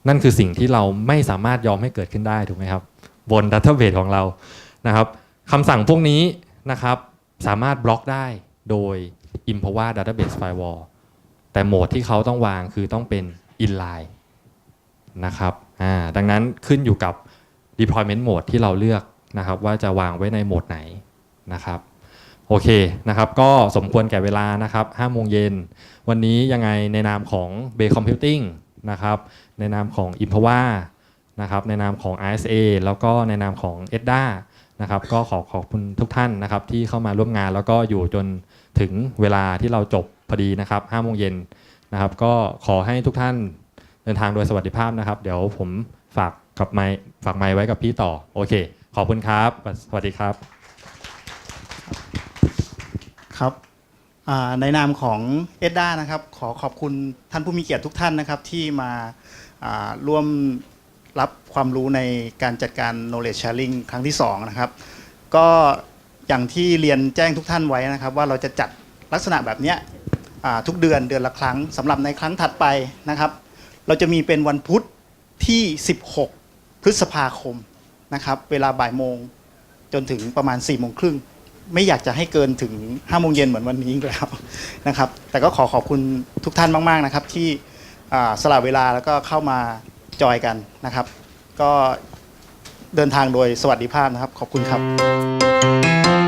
นั่นคือสิ่งที่เราไม่สามารถยอมให้เกิดขึ้นได้ถูกไหมครับบน Database ของเรานะครับคำสั่งพวกนี้นะครับสามารถบล็อกได้โดย Imperva Database Firewall แต่โหมดที่เขาต้องวางคือต้องเป็น inline นะครับดังนั้นขึ้นอยู่กับ deployment mode ที่เราเลือกนะครับว่าจะวางไว้ในโหมดไหนนะครับโอเคนะครับก็สมควรแก่เวลานะครับ5 โมงเย็นวันนี้ยังไงในนามของ Bay Computing นะครับในนามของ Imperva นะครับในนามของ RSA แล้วก็ในนามของ ETDA นะครับก็ขอบคุณทุกท่านนะครับที่เข้ามาร่วมงานแล้วก็อยู่จนถึงเวลาที่เราจบพอดีนะครับ5 โมงเย็นนะครับก็ขอให้ทุกท่านเดินทางโดยสวัสดิภาพนะครับเดี๋ยวผมฝากไมค์ไว้กับพี่ต่อโอเคขอบคุณครับสวัสดีครับครับในนามของเอ็ดด้านะครับขอบคุณท่านผู้มีเกียรติทุกท่านนะครับที่มาร่วมรับความรู้ในการจัดการ knowledge sharing ครั้งที่2นะครับก็อย่างที่เรียนแจ้งทุกท่านไว้นะครับว่าเราจะจัดลักษณะแบบนี้ทุกเดือนละครั้งสำหรับในครั้งถัดไปนะครับเราจะมีเป็นวันพุธที่16 พฤษภาคมนะครับเวลาบ่ายโมงจนถึงประมาณ4 โมงครึ่งไม่อยากจะให้เกินถึง5 โมงเย็นเหมือนวันนี้แล้วนะครับแต่ก็ขอบคุณทุกท่านมากๆนะครับที่สละเวลาแล้วก็เข้ามาจอยกันนะครับก็เดินทางโดยสวัสดิภาพนะครับขอบคุณครับ